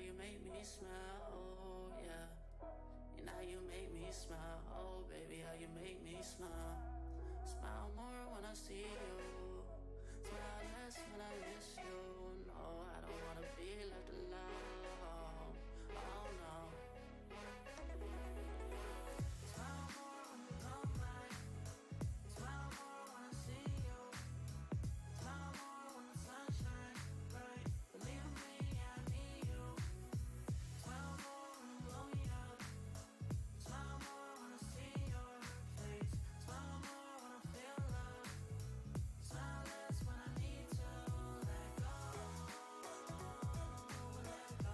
you make me smile, oh yeah. And how you make me smile, oh baby, how you make me smile. Smile more when I see you, smile less when I miss you. No, I don't wanna be left alone, oh no. Smile more when you come by, smile more when I see you, smile more when the sun shines bright. Believe me, I need you. Smile more when you blow me up, smile more when I see your face, smile more when I feel love, smile less when I need to let go, let go.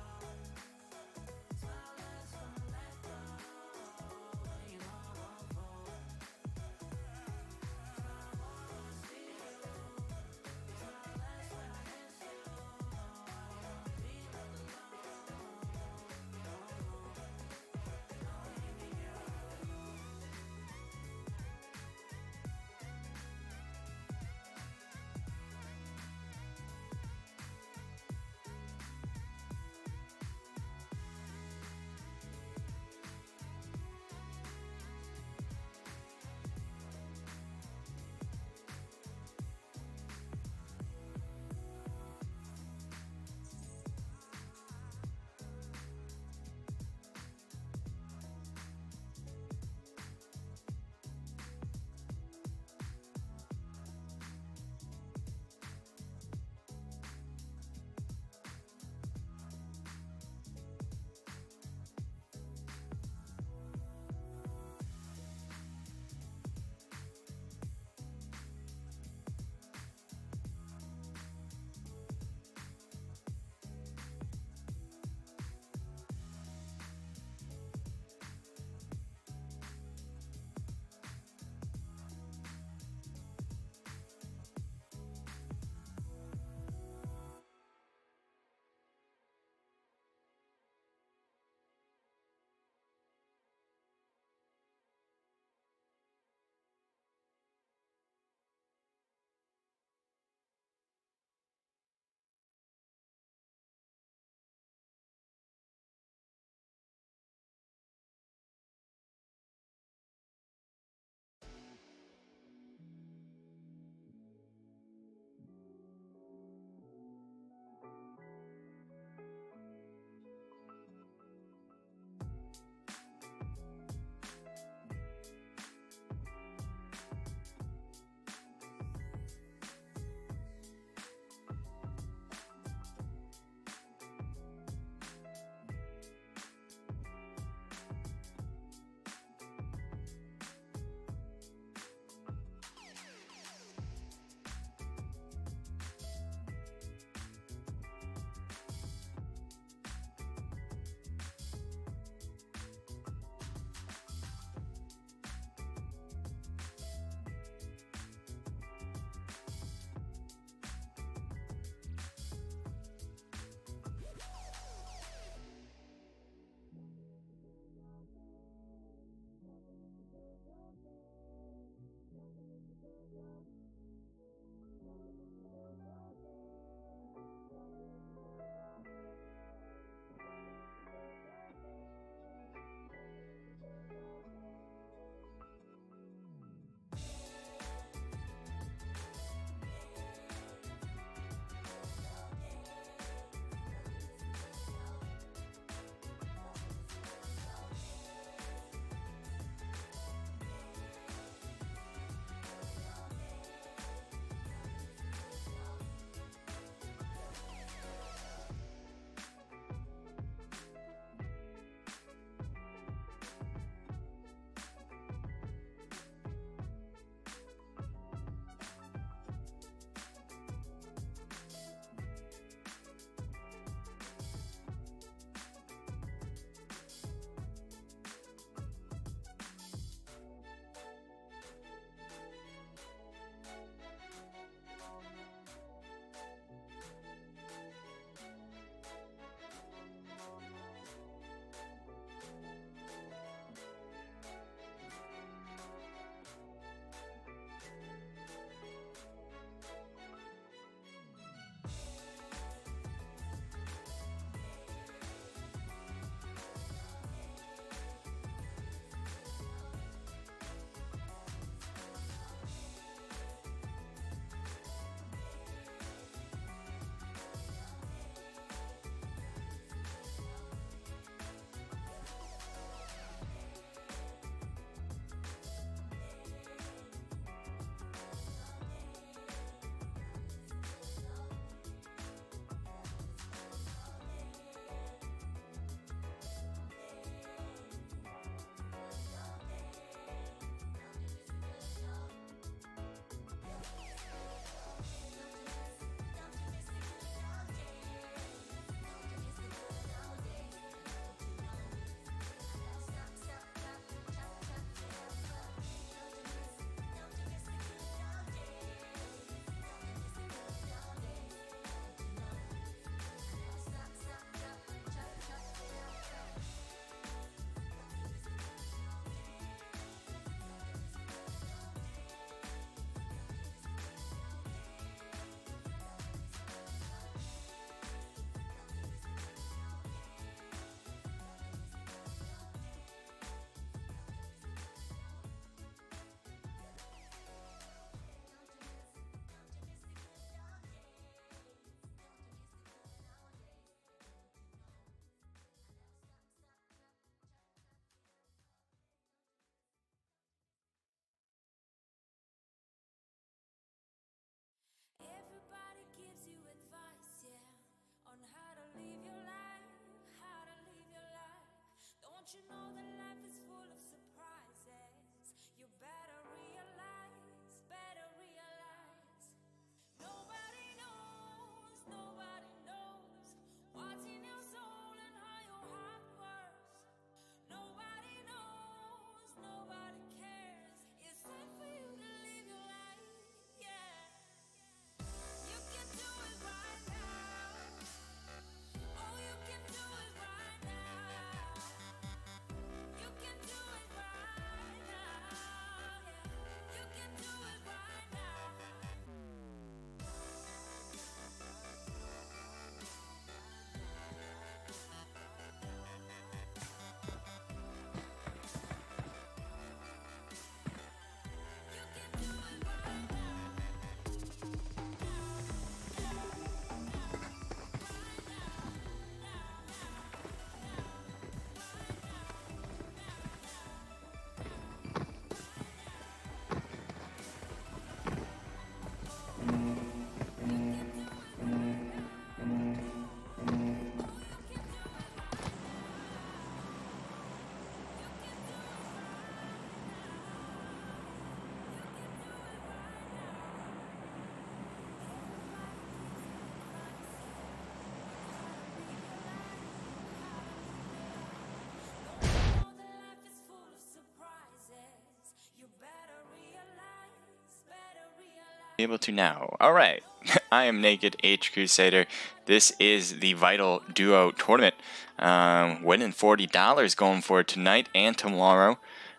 Able to now. Alright, I am Naked H Crusader. This is the Vital Duo Tournament. Winning $40 going for tonight and tomorrow.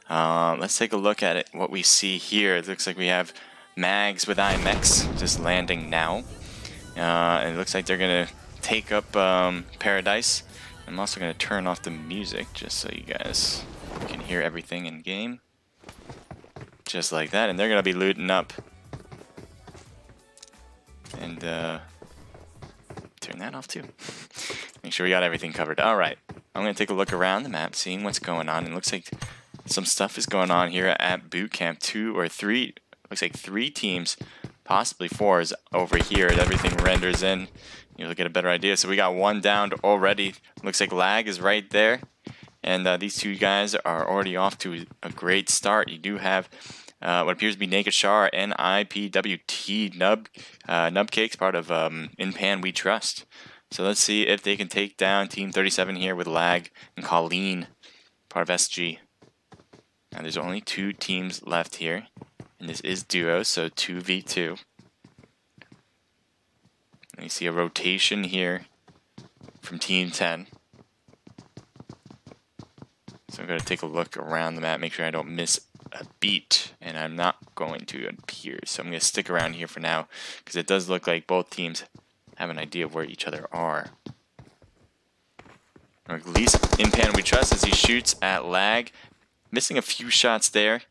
Let's take a look at it. What we see here, it looks like we have Mags with IMX just landing now. And it looks like they're going to take up Paradise. I'm also going to turn off the music just so you guys can hear everything in game. Just like that, and they're going to be looting up. And turn that off too. Make sure we got everything covered. Alright, I'm going to take a look around the map, seeing what's going on. It looks like some stuff is going on here at boot camp. 2 or 3, looks like 3 teams, possibly 4 is over here. Everything renders in. You'll get a better idea. So we got 1 downed already. Looks like Lag is right there. And these 2 guys are already off to a great start. You do have what appears to be Naked Char and IPWT Nubcakes, part of In Pan We Trust. So let's see if they can take down Team 37 here with Lag and Colleen, part of SG. Now there's only 2 teams left here, and this is duo, so 2v2. And you see a rotation here from Team 10. So I'm going to take a look around the map, make sure I don't miss a beat, and I'm not going to appear. So I'm going to stick around here for now, because it does look like both teams have an idea of where each other are. Or at least In Pan We Trust as he shoots at Lag. Missing a few shots there,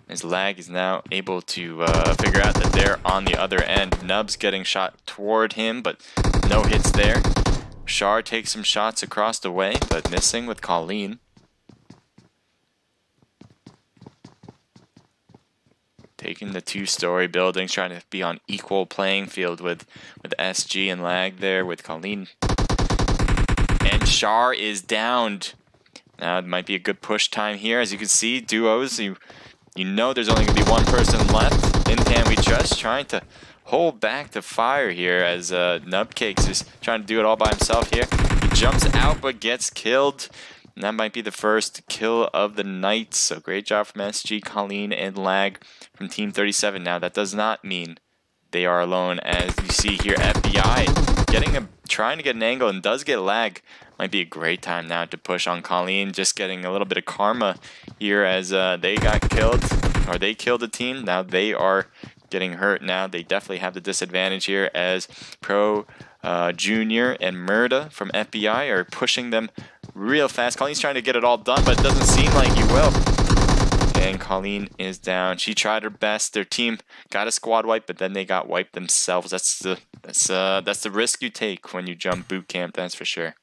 as Lag is now able to figure out that they're on the other end. Nub's getting shot toward him, but no hits there. Char takes some shots across the way, but missing with Colleen. Taking the 2-story buildings, trying to be on equal playing field with SG and Lag there with Colleen. And Char is downed. Now it might be a good push time here. As you can see, duos, you know there's only going to be 1 person left. In Pan We Trust trying to hold back the fire here as Nubcakes is trying to do it all by himself here. He jumps out but gets killed. And that might be the first kill of the night. So great job from SG, Colleen, and Lag from Team 37. Now that does not mean they are alone. As you see here, FBI trying to get an angle and does get Lag. Might be a great time now to push on Colleen. Just getting a little bit of karma here as they got killed, or they killed a team. Now they are getting hurt. Now they definitely have the disadvantage here as Pro Junior and Murda from FBI are pushing them real fast. Colleen's trying to get it all done, but it doesn't seem like he will. And Colleen is down. She tried her best. Their team got a squad wipe, but then they got wiped themselves. That's the risk you take when you jump boot camp, that's for sure.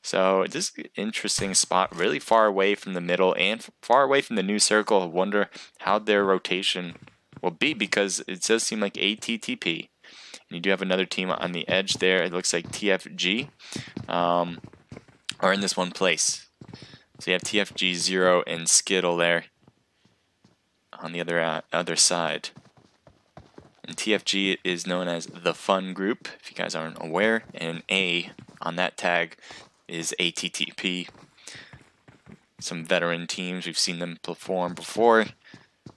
So this is an interesting spot, really far away from the middle and far away from the new circle. I wonder how their rotation will be, because it does seem like ATTP. And you do have another team on the edge there. It looks like TFG are in this one place. So you have TFG 0 and Skittle there on the other side. And TFG is known as the Fun Group, if you guys aren't aware. And A on that tag is ATTP. Some veteran teams, we've seen them perform before.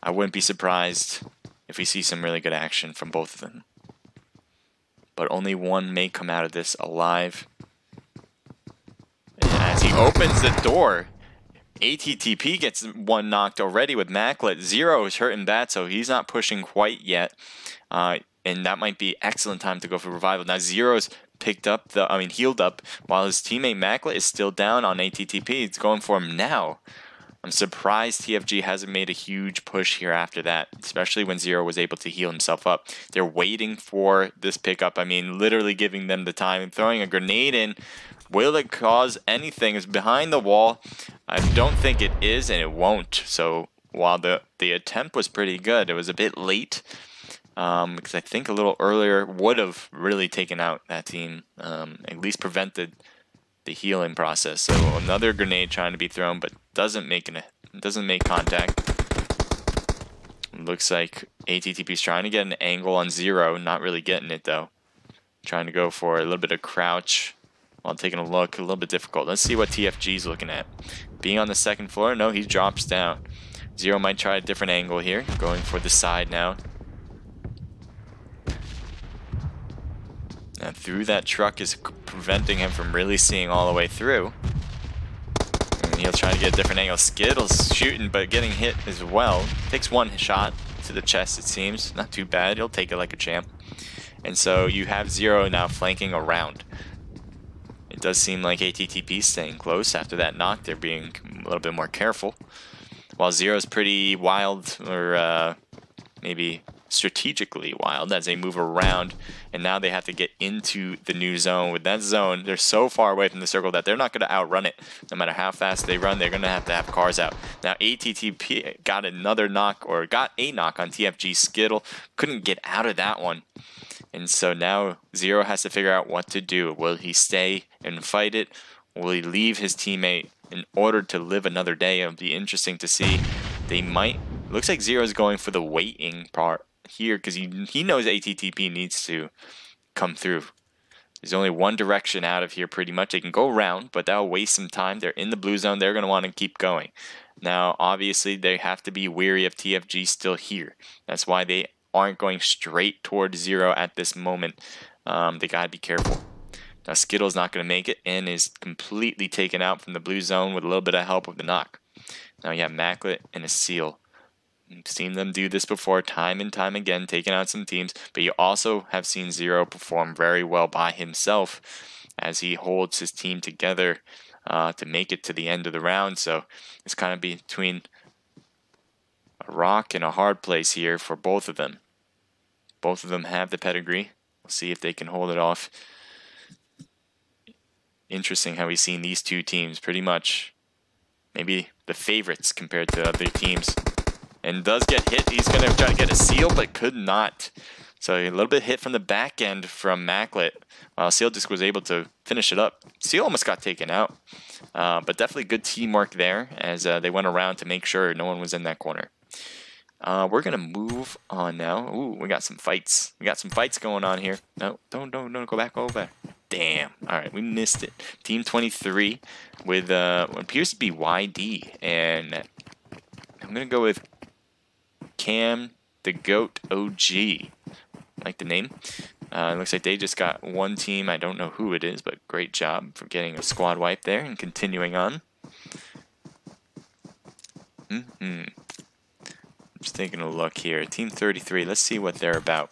I wouldn't be surprised if we see some really good action from both of them. But only one may come out of this alive. And as he opens the door, ATTP gets 1 knocked already with Maclet. 0 is hurting bad, so he's not pushing quite yet. And that might be excellent time to go for revival. Now 0's healed up, while his teammate Maclet is still down on ATTP. It's going for him now. I'm surprised TFG hasn't made a huge push here after that, especially when 0 was able to heal himself up. They're waiting for this pickup. I mean, literally giving them the time and throwing a grenade in. Will it cause anything? It's behind the wall. I don't think it is, and it won't. So while the attempt was pretty good, it was a bit late. Because I think a little earlier would have really taken out that team, at least prevented the healing process. So another grenade trying to be thrown, but doesn't make contact. Looks like ATTP's trying to get an angle on 0, not really getting it though. Trying to go for a little bit of crouch while taking a look, a little bit difficult. Let's see what TFG's looking at. Being on the 2nd floor, no, he drops down. 0 might try a different angle here, going for the side now. through that truck is preventing him from really seeing all the way through. And he'll try to get a different angle. Skittles shooting, but getting hit as well. Takes one shot to the chest, it seems. Not too bad. He'll take it like a champ. And so you have Zero now flanking around. It does seem like ATTP staying close. After that knock, they're being a little bit more careful. While Zero's pretty wild, or maybe strategically wild, as they move around, and now they have to get into the new zone. With that zone, they're so far away from the circle that they're not going to outrun it. No matter how fast they run, they're going to have cars out. Now ATTP got another knock, or got a knock on TFG Skittle. Couldn't get out of that one. And so now Zero has to figure out what to do. Will he stay and fight it? Will he leave his teammate in order to live another day? It'll be interesting to see. They might. Looks like Zero's going for the waiting part here, because he knows ATTP needs to come through. There's only one direction out of here pretty much. They can go around, but that'll waste some time. They're in the blue zone. They're going to want to keep going. Now, obviously, they have to be wary of TFG still here. That's why they aren't going straight towards Zero at this moment. They got to be careful. Now, Skittle's not going to make it and is completely taken out from the blue zone with a little bit of help with the knock. Now you have Maclet and a Seal. You've seen them do this before time and time again, taking out some teams, but you also have seen Zero perform very well by himself as he holds his team together to make it to the end of the round. So it's kind of between a rock and a hard place here for both of them. Both of them have the pedigree. We'll see if they can hold it off. Interesting how we've seen these two teams pretty much maybe the favorites compared to other teams. And does get hit. He's going to try to get a seal, but could not. So a little bit hit from the back end from Maclet, while Seal just was able to finish it up. Seal almost got taken out, but definitely good teamwork there as they went around to make sure no one was in that corner. We're going to move on now. Ooh, we got some fights. We got some fights going on here. No, don't go back over. Damn. All right, we missed it. Team 23 with what appears to be YD, and I'm going to go with Cam the Goat OG. Like the name. It looks like they just got one team. I don't know who it is, but great job for getting a squad wipe there and continuing on. Just taking a look here. Team 33, let's see what they're about.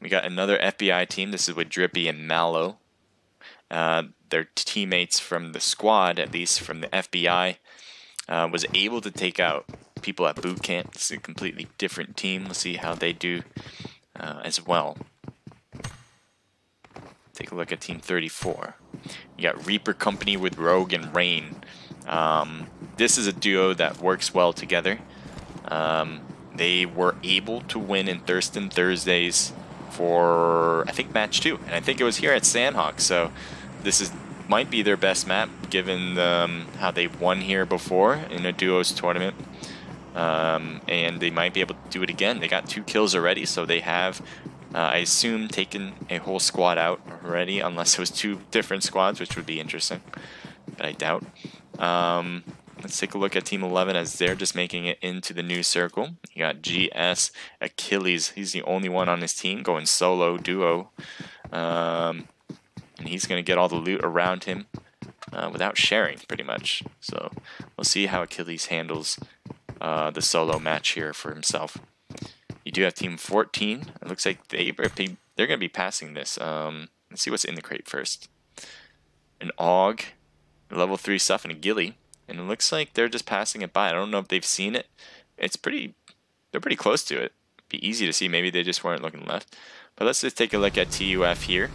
We got another FBI team. This is with Drippy and Mallow. Their teammates from the squad, at least from the FBI, was able to take out people at boot camp. It's a completely different team. Let's see how they do as well. Take a look at Team 34. You got Reaper Company with Rogue and Rain. This is a duo that works well together. They were able to win in Thurston Thursdays for, I think, match 2. And I think it was here at Sandhawk. So this might be their best map, given how they won here before in a duos tournament. And they might be able to do it again. They got 2 kills already, so they have, I assume, taken a whole squad out already, unless it was 2 different squads, which would be interesting, but I doubt. Let's take a look at Team 11 as they're just making it into the new circle. You got GS, Achilles. He's the only one on his team going solo duo. And he's going to get all the loot around him without sharing, pretty much. So we'll see how Achilles handles the solo match here for himself. You do have Team 14. It looks like they're going to be passing this. Let's see what's in the crate first. An AUG, level 3 stuff, and a Ghillie. And it looks like they're just passing it by. I don't know if they've seen it. They're pretty close to it. Be easy to see. Maybe they just weren't looking left. But let's just take a look at TUF here.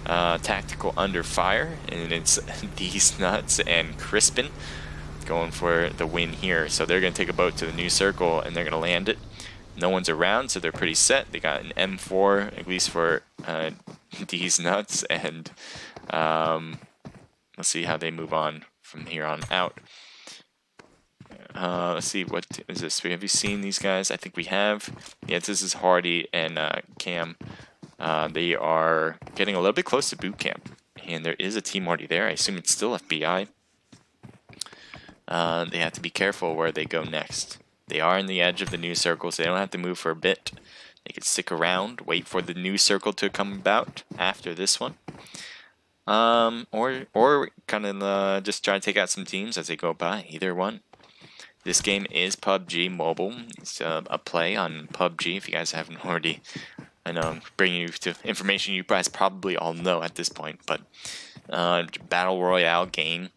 Tactical Under Fire, and it's These Nuts and Crispin going for the win here. So they're going to take a boat to the new circle, and they're going to land it. No one's around, so they're pretty set. They got an M4, at least for These Nuts, and let's see how they move on from here on out. Let's see, what is this? Have you seen these guys? I think we have. Yes, this is Hardy and Cam. They are getting a little bit close to boot camp, and there is a team already there. I assume it's still FBI. They have to be careful where they go next. They are in the edge of the new circle, so they don't have to move for a bit They could stick around, wait for the new circle to come about after this one. Or kind of just try to take out some teams as they go by. Either one. This game is PUBG Mobile. It's a play on PUBG. If you guys haven't already, I know I'm bringing you to information you guys probably all know at this point. But battle royale game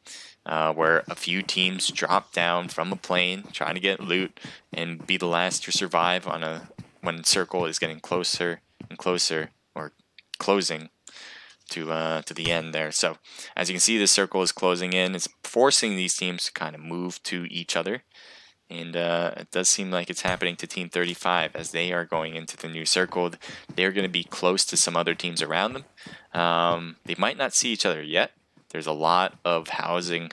where a few teams drop down from a plane, trying to get loot and be the last to survive on when circle is getting closer and closer, or closing to the end there. So as you can see, the circle is closing in. It's forcing these teams to kind of move to each other. And it does seem like it's happening to Team 35 as they are going into the new circle. They're going to be close to some other teams around them. They might not see each other yet. There's a lot of housing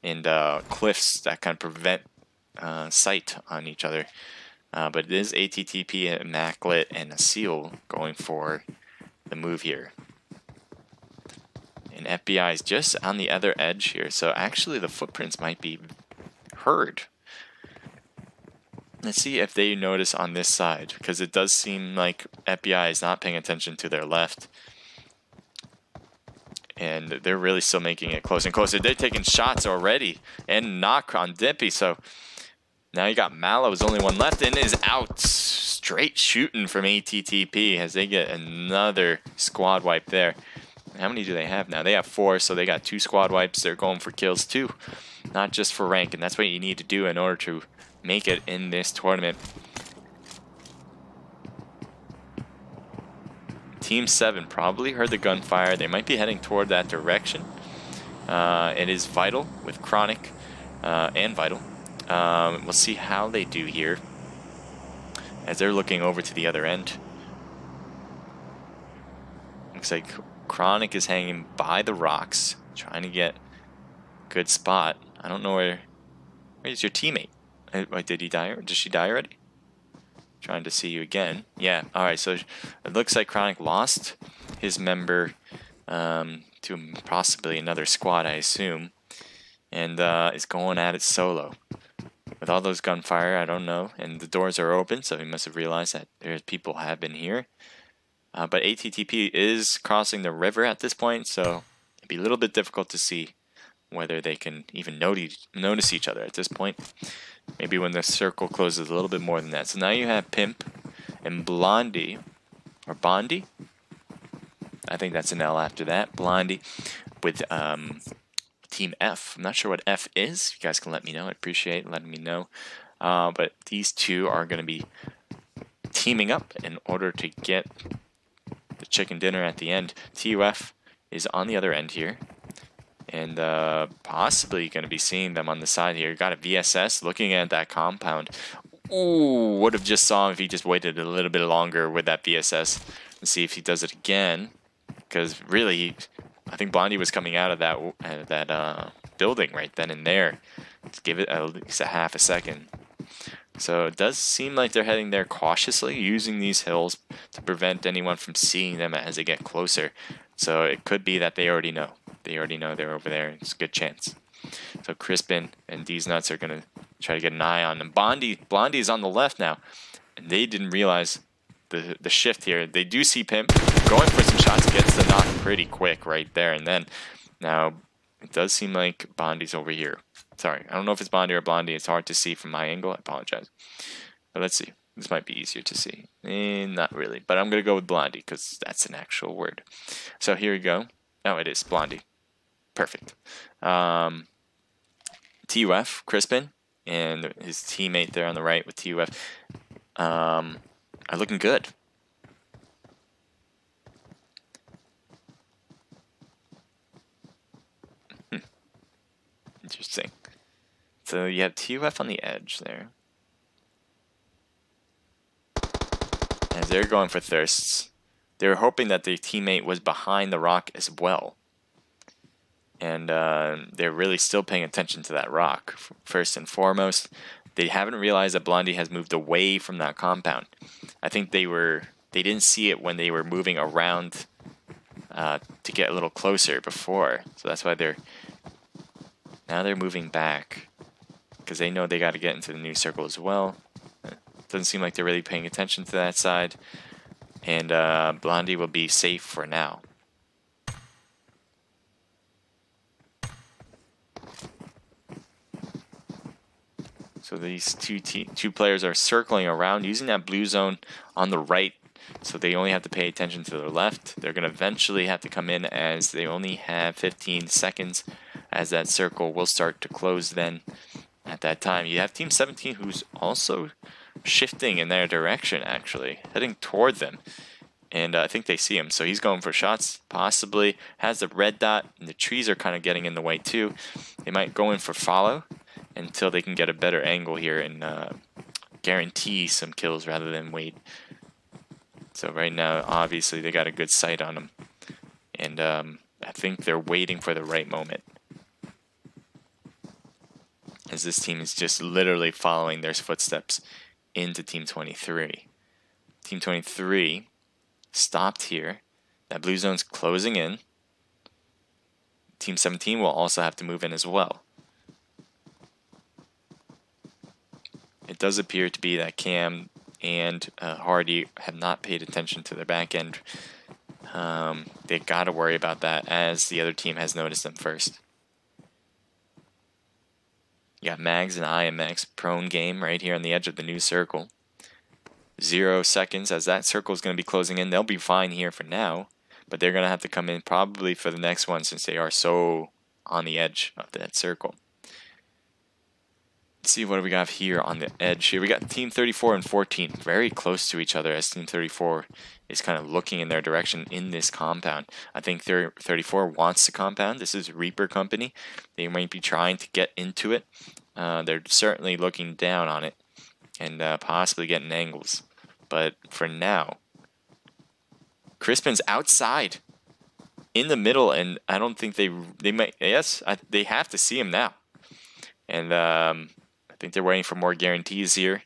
and cliffs that kind of prevent sight on each other. But it is ATTP, a Maclet, and a Seal going for the move here. And FBI is just on the other edge here, so actually the footprints might be heard. Let's see if they notice on this side, because it does seem like FBI is not paying attention to their left. And they're really still making it closer and closer. They're taking shots already, and knock on Dippy, so now you got Mallow's only one left, and is out. Straight shooting from ATTP as they get another squad wipe there. How many do they have now? They have 4, so they got 2 squad wipes. They're going for kills too, not just for rank, and that's what you need to do in order to make it in this tournament. Team 7 probably heard the gunfire. They might be heading toward that direction. It is Vital with Chronic and Vital. We'll see how they do here as they're looking over to the other end. Looks like Chronic is hanging by the rocks, trying to get a good spot. I don't know where's your teammate? Wait, did he die? Or did she die already? Trying to see you again. Yeah, alright, so it looks like Chronic lost his member to possibly another squad, I assume. And is going at it solo. With all those gunfire, I don't know. And the doors are open, so he must have realized that there's people have been here. But ATTP is crossing the river at this point, so it'd be a little bit difficult to see whether they can even notice each other at this point. Maybe when the circle closes a little bit more than that. So now you have Pimp and Blondie, or Bondi. I think that's an L after that. Blondie with Team F. I'm not sure what F is. You guys can let me know. I appreciate letting me know. But these two are going to be teaming up in order to get the chicken dinner at the end. TUF is on the other end here. And possibly going to be seeing them on the side here. Got a VSS looking at that compound. Ooh, would have just saw him if he just waited a little bit longer with that VSS. And see if he does it again. Because really, I think Blondie was coming out of that building right then and there. Let's give it at least a half a second. So it does seem like they're heading there cautiously, using these hills to prevent anyone from seeing them as they get closer. So it could be that they already know. They already know they're over there. It's a good chance. So Crispin and These Nuts are going to try to get an eye on them. Blondie is on the left now. And they didn't realize the shift here. They do see Pimp going for some shots. Gets the knock pretty quick right there. And then now it does seem like Bondi's over here. Sorry, I don't know if it's Bondi or Blondie. It's hard to see from my angle. I apologize. But let's see. This might be easier to see. Not really. But I'm going to go with Blondie because that's an actual word. So here we go. Oh, it is Blondie. Perfect. TUF, Crispin, and his teammate there on the right with TUF are looking good. Interesting. So you have TUF on the edge there. As they're going for thirsts. They were hoping that their teammate was behind the rock as well. And they're really still paying attention to that rock. First and foremost, they haven't realized that Blondie has moved away from that compound. I think they didn't see it when they were moving around to get a little closer before. So that's why now they're moving back because they know they got to get into the new circle as well. Doesn't seem like they're really paying attention to that side. And Blondie will be safe for now. So these two players are circling around, using that blue zone on the right. So they only have to pay attention to their left. They're going to eventually have to come in as they only have 15 seconds as that circle will start to close then at that time. You have Team 17 who's also shifting in their direction, actually, heading toward them. And I think they see him, so he's going for shots, possibly. Has the red dot, and the trees are kind of getting in the way too. They might go in for follow until they can get a better angle here and guarantee some kills rather than wait. So right now, obviously, they got a good sight on him. And I think they're waiting for the right moment, as this team is just literally following their footsteps into Team 23. Team 23 stopped here. That blue zone's closing in. Team 17 will also have to move in as well. It does appear to be that Cam and Hardy have not paid attention to their back end. They got to worry about that, as the other team has noticed them first. You got Mags and IMX prone game right here on the edge of the new circle. 0 seconds as that circle is going to be closing in. They'll be fine here for now, but they're going to have to come in probably for the next one since they are so on the edge of that circle. Let's see what do we got here on the edge here. We got Team 34 and 14 very close to each other, as Team 34 is kind of looking in their direction in this compound. I think 34 wants the compound. This is Reaper Company. They might be trying to get into it. They're certainly looking down on it and possibly getting angles. But for now, Crispin's outside in the middle, and I don't think they might. Yes, they have to see him now. And I think they're waiting for more guarantees here.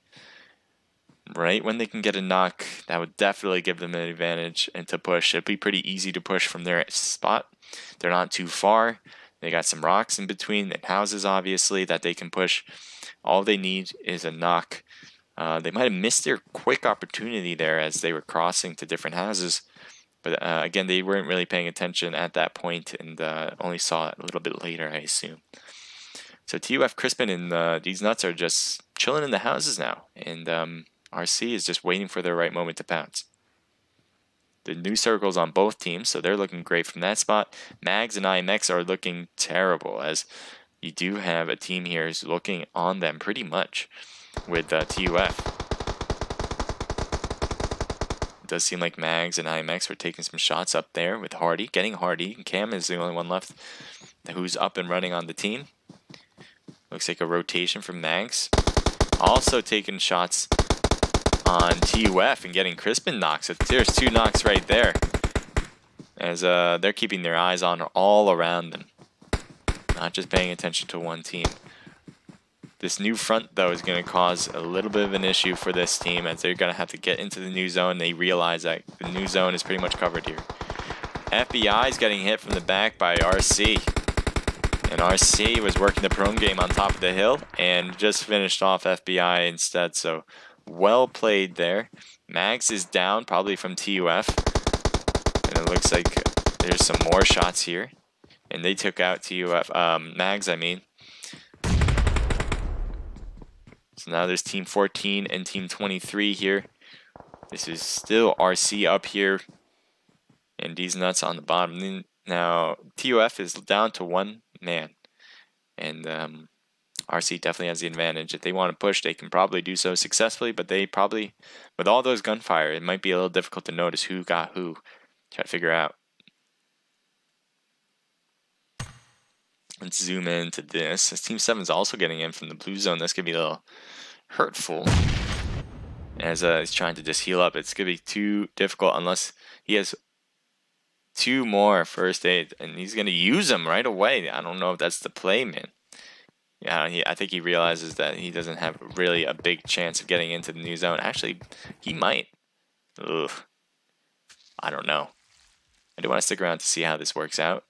Right when they can get a knock, that would definitely give them an advantage and to push. It'd be pretty easy to push from their spot. They're not too far. They got some rocks in between and houses, obviously, that they can push. All they need is a knock. They might have missed their quick opportunity there as they were crossing to different houses. But again, they weren't really paying attention at that point and only saw it a little bit later, I assume. So TUF, Crispin, and these nuts are just chilling in the houses now. And RC is just waiting for their right moment to pounce. The new circles on both teams, so they're looking great from that spot. Mags and IMX are looking terrible, as you do have a team here who's looking on them pretty much with TUF. It does seem like Mags and IMX were taking some shots up there with Hardy, getting Hardy. Cam is the only one left who's up and running on the team. Looks like a rotation from Mags. Also taking shots on TUF and getting Crispin knocks. So there's 2 knocks right there, as they're keeping their eyes on all around them, not just paying attention to one team. This new front, though, is going to cause a little bit of an issue for this team, as they're going to have to get into the new zone. They realize that the new zone is pretty much covered here. FBI is getting hit from the back by RC. And RC was working the prone game on top of the hill and just finished off FBI instead. So well played there. Mags is down, probably from TUF. And it looks like there's some more shots here. And they took out TUF, Mags, I mean. So now there's Team 14 and Team 23 here. This is still RC up here. And these nuts on the bottom. Now, TUF is down to 1 man. And RC definitely has the advantage. If they want to push, they can probably do so successfully. But they probably, with all those gunfire, it might be a little difficult to notice who got who. Try to figure out. Let's zoom into this. As Team 7 is also getting in from the blue zone. That's going to be a little hurtful, as he's trying to just heal up. It's going to be too difficult unless he has 2 more first aid, and he's going to use them right away. I don't know if that's the play, man. Yeah, I think he realizes that he doesn't have really a big chance of getting into the new zone. Actually, he might. Ugh. I don't know. I do want to stick around to see how this works out,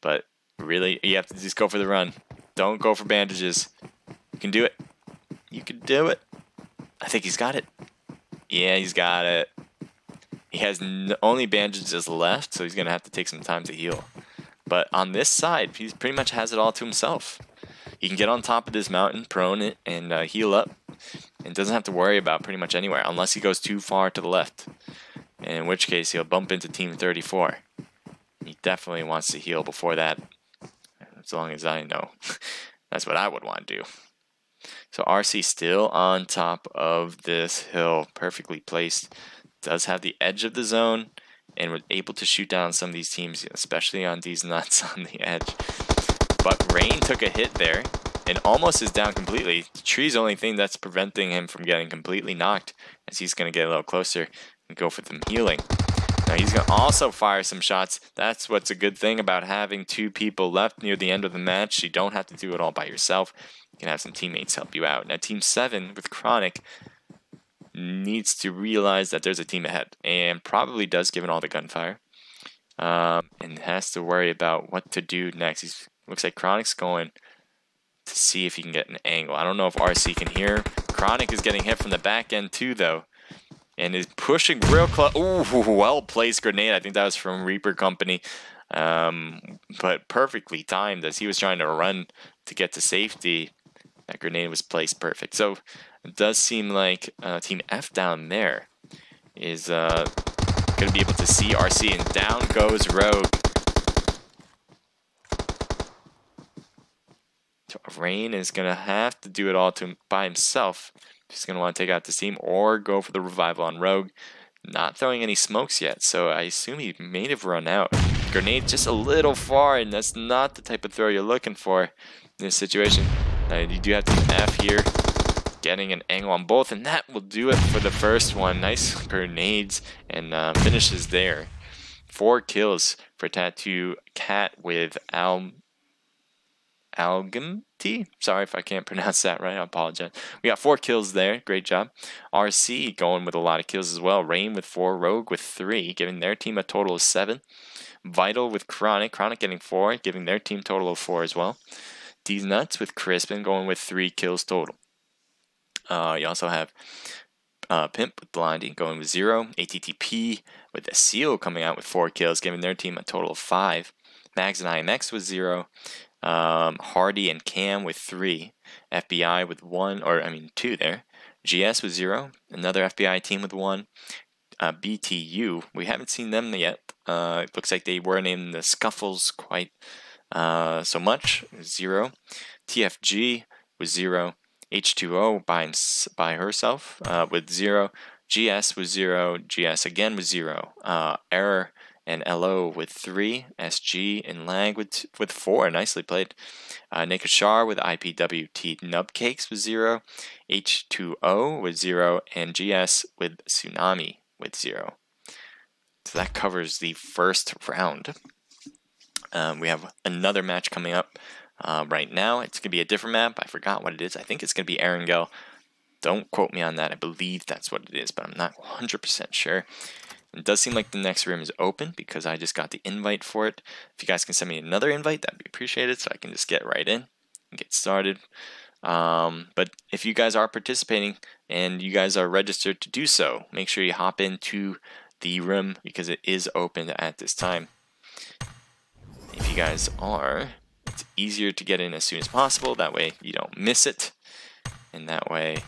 but really, you have to just go for the run. Don't go for bandages. You can do it. You can do it. I think he's got it. Yeah, he's got it. He has only bandages left, so he's going to have to take some time to heal. But on this side, he pretty much has it all to himself. He can get on top of this mountain, prone it, and heal up. And doesn't have to worry about pretty much anywhere, unless he goes too far to the left. In which case, he'll bump into Team 34. He definitely wants to heal before that, as long as I know. That's what I would want to do. So RC still on top of this hill, perfectly placed. Does have the edge of the zone, and was able to shoot down some of these teams, especially on these nuts on the edge. But Rain took a hit there, and almost is down completely. The tree's the only thing that's preventing him from getting completely knocked, as he's going to get a little closer and go for some healing. Now he's going to also fire some shots. That's what's a good thing about having two people left near the end of the match. You don't have to do it all by yourself. You can have some teammates help you out. Now Team 7 with Chronic needs to realize that there's a team ahead, and probably does given all the gunfire, and has to worry about what to do next. Looks like Chronic's going to see if he can get an angle. I don't know if RC can hear. Chronic is getting hit from the back end too, though, and is pushing real close. Ooh, well-placed grenade. I think that was from Reaper Company, but perfectly timed as he was trying to run to get to safety. That grenade was placed perfect. So it does seem like Team F down there is going to be able to see RC, and down goes Rogue. So Rain is going to have to do it all by himself. He's going to want to take out this team or go for the revival on Rogue. Not throwing any smokes yet, so I assume he may have run out. Grenade just a little far, and that's not the type of throw you're looking for in this situation. You do have Team F here getting an angle on both, and that will do it for the first one. Nice grenades, and finishes there. 4 kills for Tattoo Cat with Algamti. Sorry if I can't pronounce that right. I apologize. We got 4 kills there. Great job. RC going with a lot of kills as well. Rain with 4. Rogue with 3, giving their team a total of 7. Vital with Chronic. Chronic getting 4, giving their team total of 4 as well. These Nuts with Crispin going with 3 kills total. You also have Pimp with Blondie going with 0. ATTP with a Seal coming out with 4 kills, giving their team a total of 5. Mags and IMX with 0. Hardy and Cam with 3. FBI with 2 there. GS with 0. Another FBI team with 1. BTU, we haven't seen them yet. It looks like they weren't in the scuffles quite so much. 0. TFG with 0. H2O by herself with 0. GS with 0. GS again with 0. Error and LO with 3. SG and Lag with 4. Nicely played. Nakashar with IPWT Nubcakes with 0. H2O with 0. And GS with Tsunami with 0. So that covers the first round. We have another match coming up right now. It's going to be a different map. I forgot what it is. I think it's going to be Erangel. Don't quote me on that. I believe that's what it is, but I'm not 100% sure. It does seem like the next room is open because I just got the invite for it. If you guys can send me another invite, that'd be appreciated so I can just get right in and get started. But if you guys are participating and you guys are registered to do so, make sure you hop into the room because it is open at this time. If you guys are, it's easier to get in as soon as possible. That way you don't miss it. And that way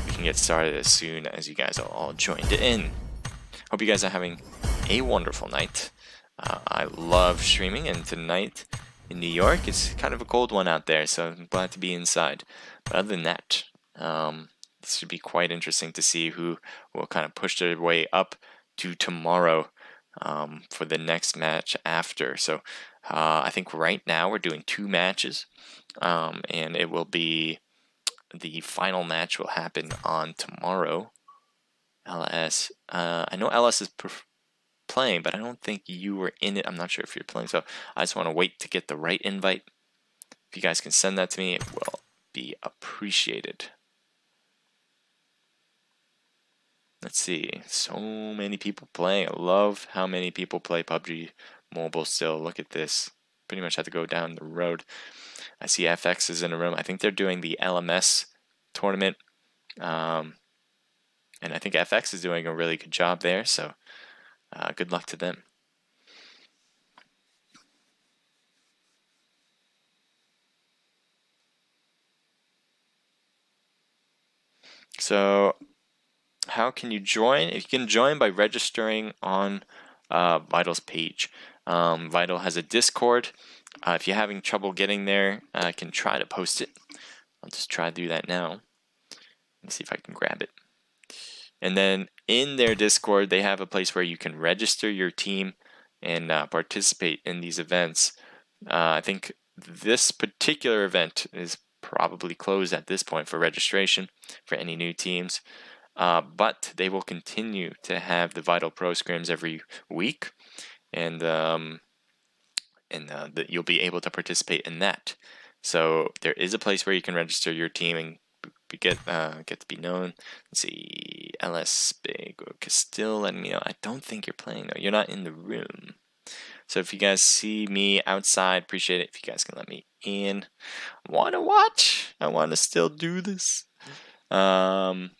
we can get started as soon as you guys are all joined in. Hope you guys are having a wonderful night. I love streaming, and tonight in New York it's kind of a cold one out there, so I'm glad to be inside. But other than that, this should be quite interesting to see who will kind of push their way up to tomorrow for the next match after. So I think right now we're doing 2 matches, and it will be the final match will happen on tomorrow. LS, I know LS is playing, but I don't think you were in it. I'm not sure if you're playing, so I just want to wait to get the right invite. If you guys can send that to me, it will be appreciated. Let's see, so many people playing. I love how many people play PUBG Mobile still. Look at this. Pretty much have to go down the road. I see FX is in a room. I think they're doing the LMS tournament. And I think FX is doing a really good job there, so good luck to them. So how can you join? You can join by registering on Vital's page. Vital has a Discord. If you're having trouble getting there, I can try to post it. I'll just try to do that now. Let's see if I can grab it. And then in their Discord, they have a place where you can register your team and participate in these events. I think this particular event is probably closed at this point for registration for any new teams. But they will continue to have the Vital Pro scrims every week, and you'll be able to participate in that. So there is a place where you can register your team and get to be known. Let's see, LS Big or Castile letting me know. I don't think you're playing though. You're not in the room. So if you guys see me outside, appreciate it. If you guys can let me in, want to watch. I want to still do this. So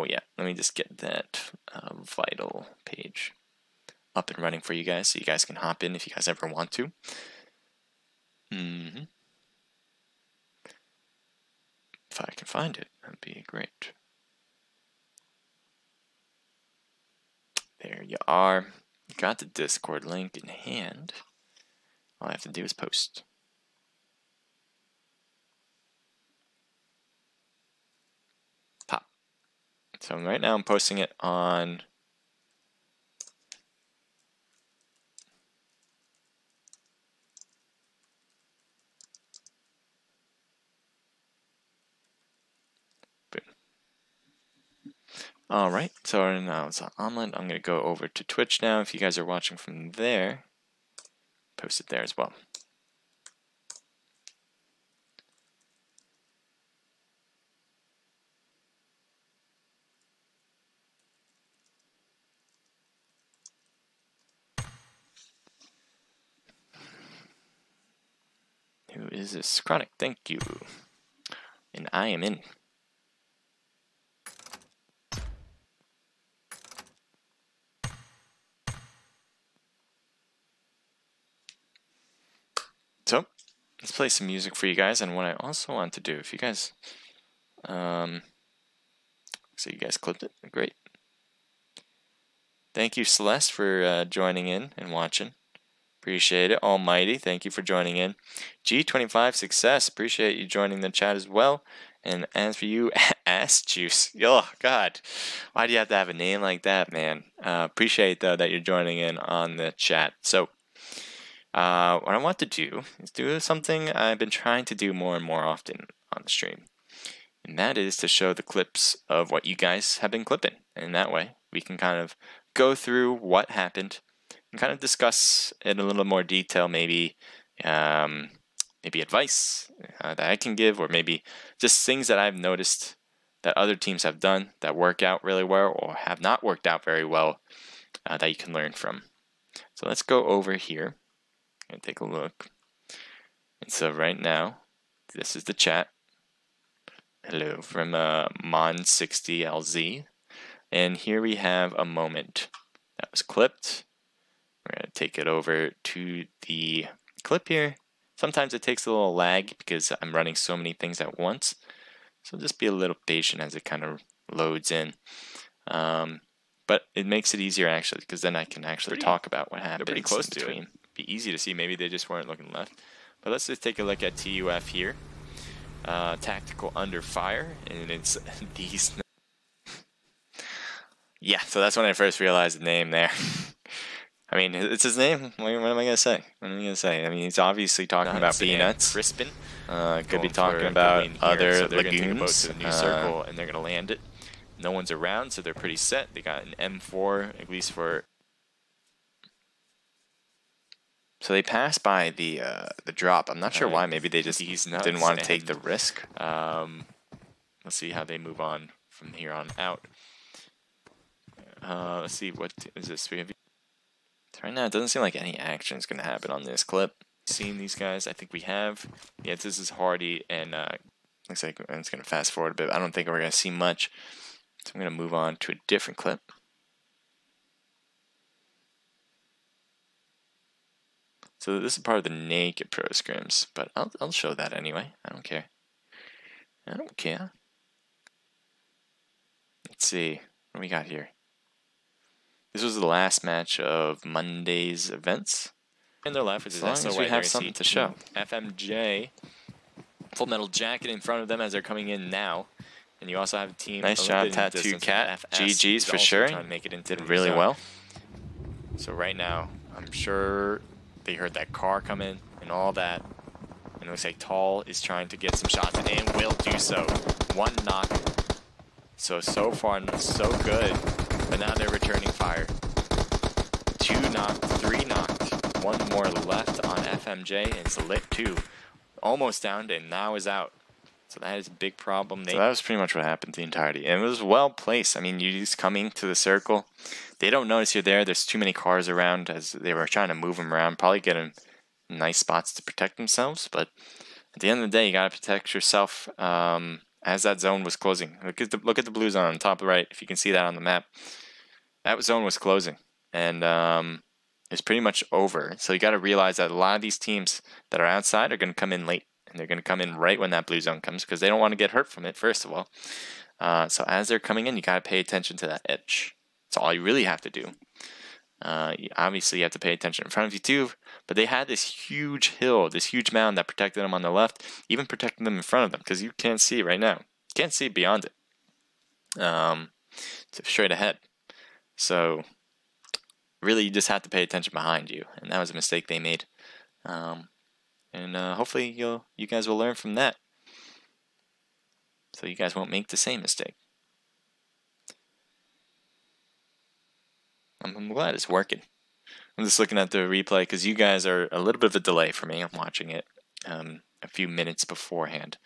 yeah, let me just get that Vital page up and running for you guys, so you guys can hop in if you guys ever want to. If I can find it, that'd be great. There you are. You got the Discord link in hand. All I have to do is post. Pop. So right now I'm posting it on Alright, so now it's on online. I'm going to go over to Twitch now. If you guys are watching from there, post it there as well. Who is this? Chronic, thank you. And I am in. So, let's play some music for you guys. And what I also want to do, if you guys, so you guys clipped it, great. Thank you, Celeste, for joining in and watching. Appreciate it. Almighty, thank you for joining in. G25 Success, appreciate you joining the chat as well. And as for you, Ass Juice. Oh, God. Why do you have to have a name like that, man? Appreciate, though, that you're joining in on the chat. So, what I want to do is do something I've been trying to do more and more often on the stream. And that is to show the clips of what you guys have been clipping. And that way, we can kind of go through what happened and kind of discuss in a little more detail, maybe advice that I can give, or maybe just things that I've noticed that other teams have done that work out really well or have not worked out very well that you can learn from. So let's go over here and take a look. And so right now, this is the chat. Hello from Mon60LZ. And here we have a moment that was clipped. We're going to take it over to the clip here. Sometimes it takes a little lag because I'm running so many things at once. So just be a little patient as it kind of loads in. But it makes it easier actually, because then I can actually talk about what happened. They're pretty close to it. Be easy to see. Maybe they just weren't looking left. But let's just take a look at TUF here. Tactical under fire, and it's these. Yeah, so that's when I first realized the name there. I mean, it's his name. What am I going to say? What am I going to say? I mean, he's obviously talking about peanuts. Crispin. Could be talking about other so they're lagoons. Gonna take a boat to the new circle, and they're going to land it. No one's around, so they're pretty set. They got an M4, at least for... So they passed by the drop. I'm not sure why. Maybe they just didn't want to take the risk. Let's see how they move on from here on out. Let's see, what is this? We have... Right now, it doesn't seem like any action is going to happen on this clip. Seen these guys? I think we have. Yeah, this is Hardy, and looks like it's going to fast forward a bit. I don't think we're going to see much. So I'm going to move on to a different clip. So this is part of the naked pro scrims, but I'll show that anyway. I don't care. I don't care. Let's see what we got here. This was the last match of Monday's events. In their left, as long as we have something to show. FMJ, Full Metal Jacket in front of them as they're coming in now. And you also have a team. Nice job, Tattoo Cat. GG's for sure. Did really well. So right now, I'm sure they heard that car come in and all that. And it looks like Tall is trying to get some shots in and will do so. One knock. So far, so good. But now they're returning fire. 2 knocked, 3 knocked. One more left on FMJ, and it's lit 2. Almost down, and now is out. So that is a big problem. So that was pretty much what happened the entirety. And it was well placed. I mean, you just coming to the circle. They don't notice you're there. There's too many cars around as they were trying to move them around. Probably get in nice spots to protect themselves. But at the end of the day, you got to protect yourself as that zone was closing. Look at the blue zone on the top right, if you can see that on the map. That zone was closing. And it's pretty much over. So you got to realize that a lot of these teams that are outside are going to come in late. And they're going to come in right when that blue zone comes because they don't want to get hurt from it, first of all. So as they're coming in, you got to pay attention to that edge. That's all you really have to do. Obviously, you have to pay attention in front of you too. But they had this huge hill, this huge mound that protected them on the left, even protecting them in front of them because you can't see right now. You can't see beyond it. It's straight ahead. So really, you just have to pay attention behind you. And that was a mistake they made. And hopefully you guys will learn from that. So you guys won't make the same mistake. I'm glad it's working. I'm just looking at the replay because you guys are a little bit of a delay for me. I'm watching it a few minutes beforehand.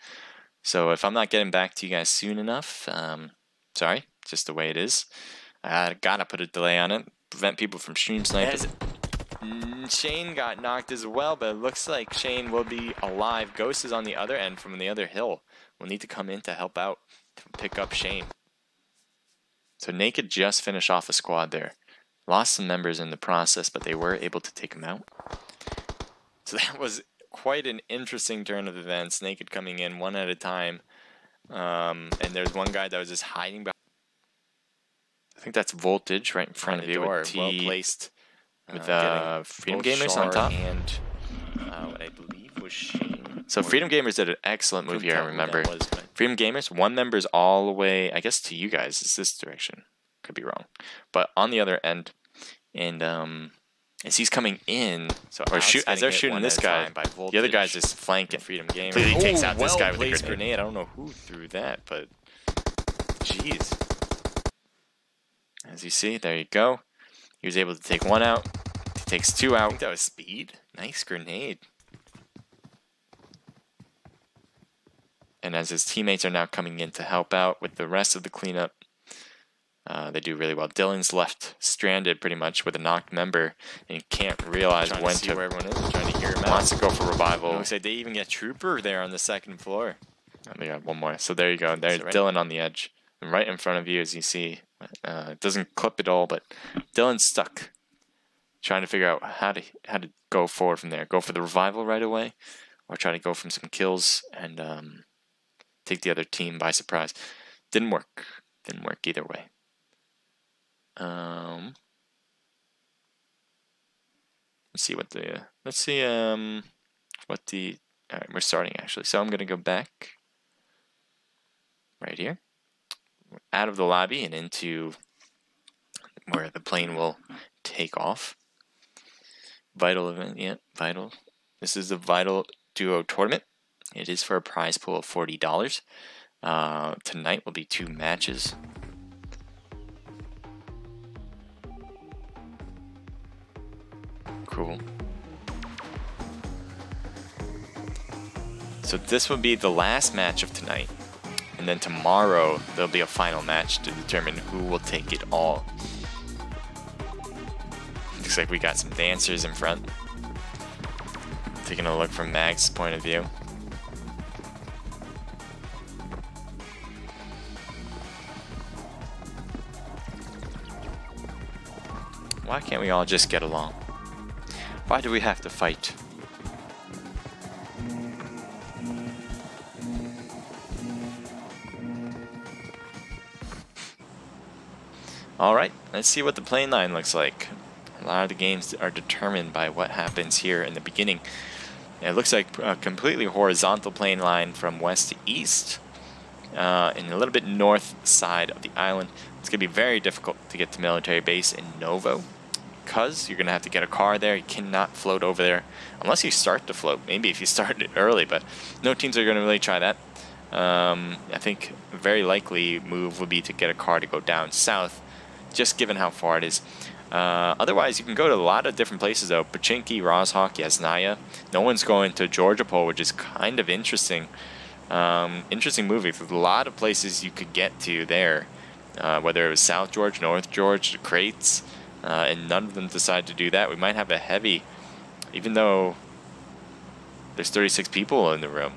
So if I'm not getting back to you guys soon enough, sorry, just the way it is. I gotta put a delay on it, prevent people from stream sniping. Shane got knocked as well, but it looks like Shane will be alive. Ghost is on the other end from the other hill. We'll need to come in to help out to pick up Shane. So Naked just finished off a squad there. Lost some members in the process, but they were able to take them out. So that was quite an interesting turn of events. Naked coming in one at a time. And there's one guy that was just hiding behind. I think that's Voltage right in front of you. Well placed. With Freedom Gamers on top. And what I believe was Shane. So Freedom Gamers did an excellent move here, I remember. Freedom Gamers, one member's all the way, I guess to you guys, it's this direction. Could be wrong. But on the other end, and as he's coming in, so or as they're shooting this guy, the other guy's just flanking. Freedom Gamers completely takes out this guy with a grenade. I don't know who threw that, but jeez. As you see, there you go. He was able to take one out. He takes 2 out. I think that was speed. Nice grenade. And as his teammates are now coming in to help out with the rest of the cleanup, they do really well. Dylan's left stranded pretty much with a knocked member and he can't realize when to see where everyone is. Trying to hear him out. Wants to go for revival. Looks like they even get Trooper there on the 2nd floor. And they got one more. So there you go. There's Dylan on the edge. And right in front of you, as you see, it doesn't clip at all, but Dylan's stuck, trying to figure out how to go forward from there. Go for the revival right away, or try to go from some kills and take the other team by surprise. Didn't work. Didn't work either way. Let's see what the all right, we're starting actually. So I'm gonna go back right here. Out of the lobby and into where the plane will take off. Vital event, yeah, Vital. This is the Vital Duo Tournament. It is for a prize pool of $40. Tonight will be 2 matches. Cool. So this will be the last match of tonight. And then tomorrow, there'll be a final match to determine who will take it all. Looks like we got some dancers in front. Taking a look from Mag's point of view. Why can't we all just get along? Why do we have to fight? Alright, let's see what the plane line looks like. A lot of the games are determined by what happens here in the beginning. It looks like a completely horizontal plane line from west to east, and a little bit north side of the island. It's going to be very difficult to get to military base in Novo, because you're going to have to get a car there. You cannot float over there unless you start to float. Maybe if you start it early, but no teams are going to really try that. I think a very likely move would be to get a car to go down south, just given how far it is. Otherwise, you can go to a lot of different places, though. Pochinki, Rozhok, Yasnaya. No one's going to Georgiapol, which is kind of interesting. Interesting movie. There's a lot of places you could get to there, whether it was South George, North George, the crates, and none of them decide to do that. We might have a heavy, even though there's 36 people in the room.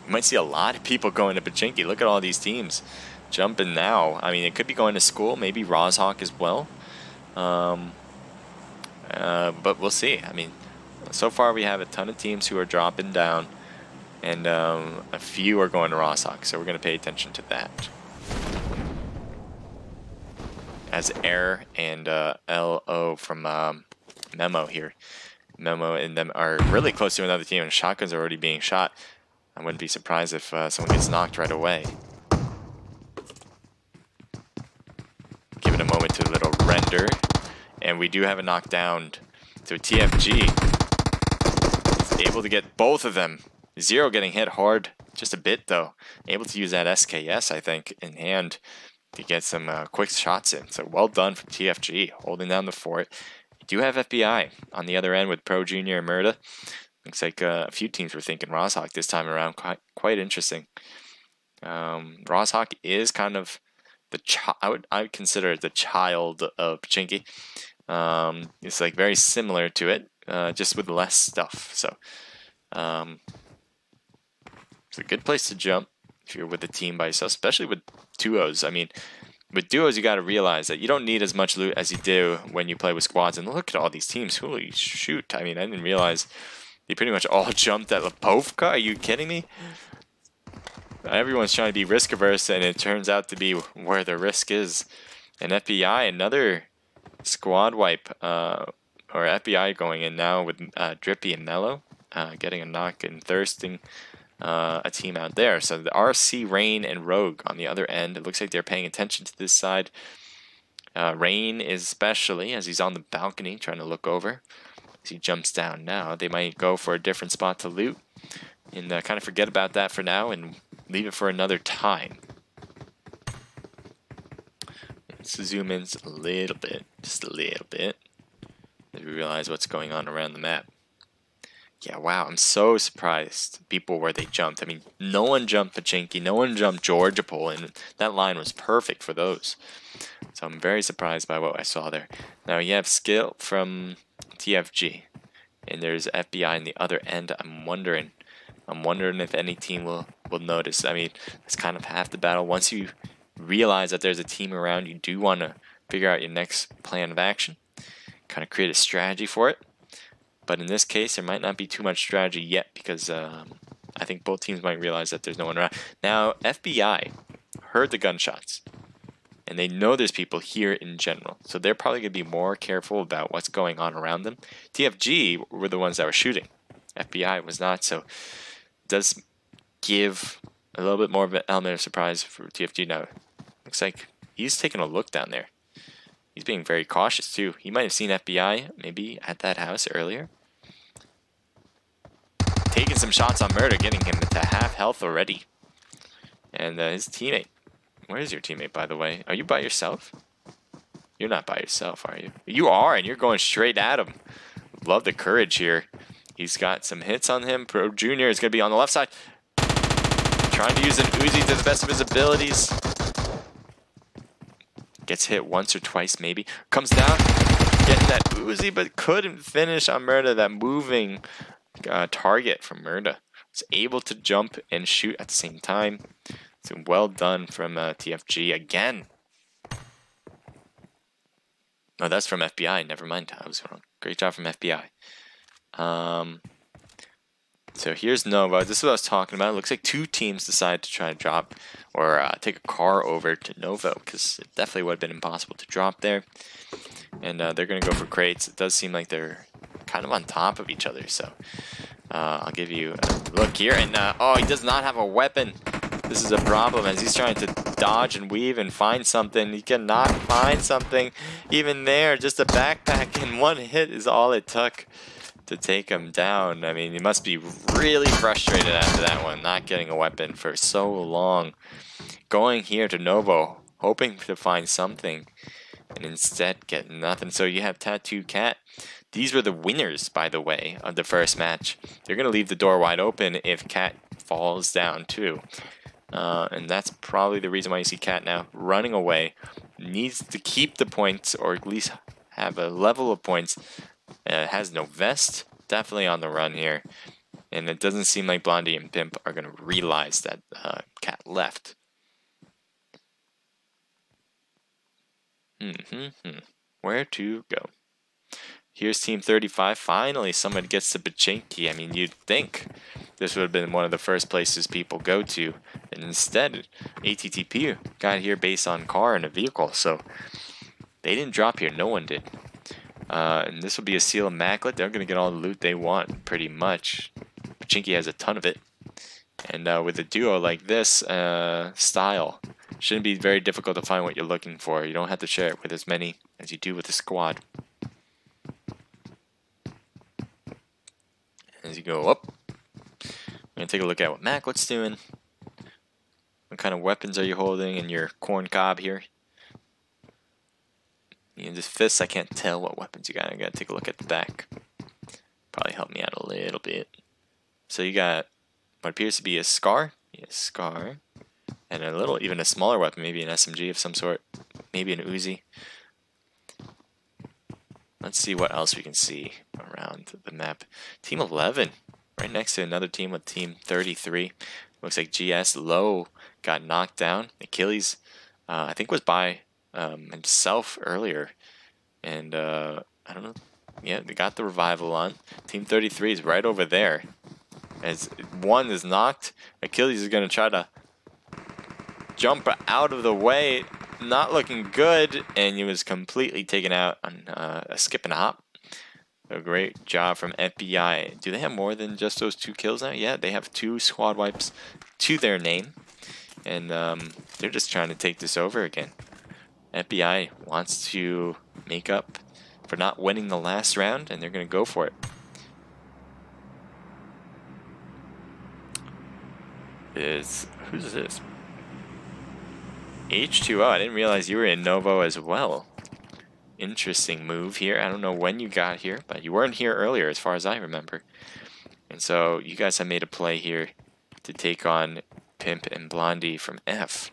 You might see a lot of people going to Pochinki. Look at all these teams jumping now. I mean, it could be going to school, maybe Rozhok as well. But we'll see. I mean, so far we have a ton of teams who are dropping down, and a few are going to Rozhok, so we're going to pay attention to that. As Air and LO from Memo here. Memo and them are really close to another team, and shotguns are already being shot. I wouldn't be surprised if someone gets knocked right away. Give it a moment to a little render. And we do have a knockdown. So TFG is able to get both of them. Zero getting hit hard, just a bit though. Able to use that SKS, I think, in hand to get some quick shots in. So well done from TFG, holding down the fort. You do have FBI on the other end with Pro Junior and Murda. Looks like a few teams were thinking Rozhok this time around. Quite interesting. Rozhok is kind of the I would consider it the child of Pochinki. It's like very similar to it, just with less stuff. So it's a good place to jump if you're with a team by yourself, especially with duos. I mean, with duos, you got to realize that you don't need as much loot as you do when you play with squads. And look at all these teams. Holy shoot. I mean, I didn't realize they pretty much all jumped at Lipovka. Are you kidding me? Everyone's trying to be risk averse, and it turns out to be where the risk is. And FBI, another squad wipe, or FBI going in now with Drippy and Mello, getting a knock and thirsting a team out there. So the RC, Rain, and Rogue on the other end. It looks like they're paying attention to this side. Rain especially, as he's on the balcony trying to look over. As he jumps down now, they might go for a different spot to loot and kind of forget about that for now and leave it for another time. Let's zoom in a little bit, just a little bit, as we realize what's going on around the map. Yeah, wow, I'm so surprised people where they jumped. I mean, no one jumped Pochinki, no one jumped Georgiapol, and that line was perfect for those. So I'm very surprised by what I saw there. Now you have skill from TFG, and there's FBI on the other end. I'm wondering if any team will notice. I mean, it's kind of half the battle. Once you realize that there's a team around, you do want to figure out your next plan of action, kind of create a strategy for it. But in this case, there might not be too much strategy yet, because I think both teams might realize that there's no one around. Now, FBI heard the gunshots, and they know there's people here in general, so they're probably going to be more careful about what's going on around them. TFG were the ones that were shooting. FBI was not, so it does give a little bit more of an element of surprise for TFG now. Looks like he's taking a look down there. He's being very cautious too. He might have seen FBI maybe at that house earlier. Taking some shots on Murda, getting him to half health already. And his teammate. Where is your teammate, by the way? Are you by yourself? You're not by yourself, are you? You are, and you're going straight at him. Love the courage here. He's got some hits on him. Pro Junior is going to be on the left side. Trying to use an Uzi to the best of his abilities. Gets hit once or twice, maybe. Comes down, getting that Uzi, but couldn't finish on Murda. That moving target from Murda. Was able to jump and shoot at the same time. So well done from TFG again. No, that's from FBI. Never mind. I was wrong. Great job from FBI. So here's Nova. This is what I was talking about. It looks like 2 teams decided to try to drop or take a car over to Nova, because it definitely would have been impossible to drop there. And they're going to go for crates. It does seem like they're kind of on top of each other. So I'll give you a look here. And oh, he does not have a weapon. This is a problem as he's trying to dodge and weave and find something. He cannot find something even there. Just a backpack and 1 hit is all it took to take him down. I mean, he must be really frustrated after that one, not getting a weapon for so long. Going here to Novo, hoping to find something, and instead get nothing. So you have Tattoo Cat. These were the winners, by the way, of the first match. They're going to leave the door wide open if Cat falls down too. And that's probably the reason why you see Cat now running away. Needs to keep the points, or at least have a level of points. Has no vest. Definitely on the run here. And it doesn't seem like Blondie and Pimp are going to realize that Cat left. Where to go? Here's Team 35. Finally, someone gets to Pachinki. I mean, you'd think this would have been one of the first places people go to. And instead, ATTP got here based on car and a vehicle. So they didn't drop here. No one did. And this will be a seal of Maclet. They're going to get all the loot they want, pretty much. Pachinki has a ton of it. And with a duo like this style, shouldn't be very difficult to find what you're looking for. You don't have to share it with as many as you do with a squad. As you go up, I'm going to take a look at what Maclet's doing. What kind of weapons are you holding in your corn cob here? You just fists, I can't tell what weapons you got. I got to take a look at the back. Probably help me out a little bit. So you got what appears to be a Scar. Yeah, Scar. And a little, even a smaller weapon, maybe an SMG of some sort. Maybe an Uzi. Let's see what else we can see around the map. Team 11, right next to another team with Team 33. Looks like GS Low got knocked down. Achilles, I think, was by himself earlier. And I don't know. Yeah, they got the revival on. Team 33 is right over there. As 1 is knocked, Achilles is going to try to jump out of the way. Not looking good, and he was completely taken out on a skip and a hop. A great job from FBI. Do they have more than just those 2 kills now? Yeah, they have 2 squad wipes to their name, and they're just trying to take this over again. FBI wants to make up for not winning the last round, and they're going to go for it. Who's this? H2O, I didn't realize you were in Novo as well. Interesting move here. I don't know when you got here, but you weren't here earlier as far as I remember. And so you guys have made a play here to take on Pimp and Blondie from F.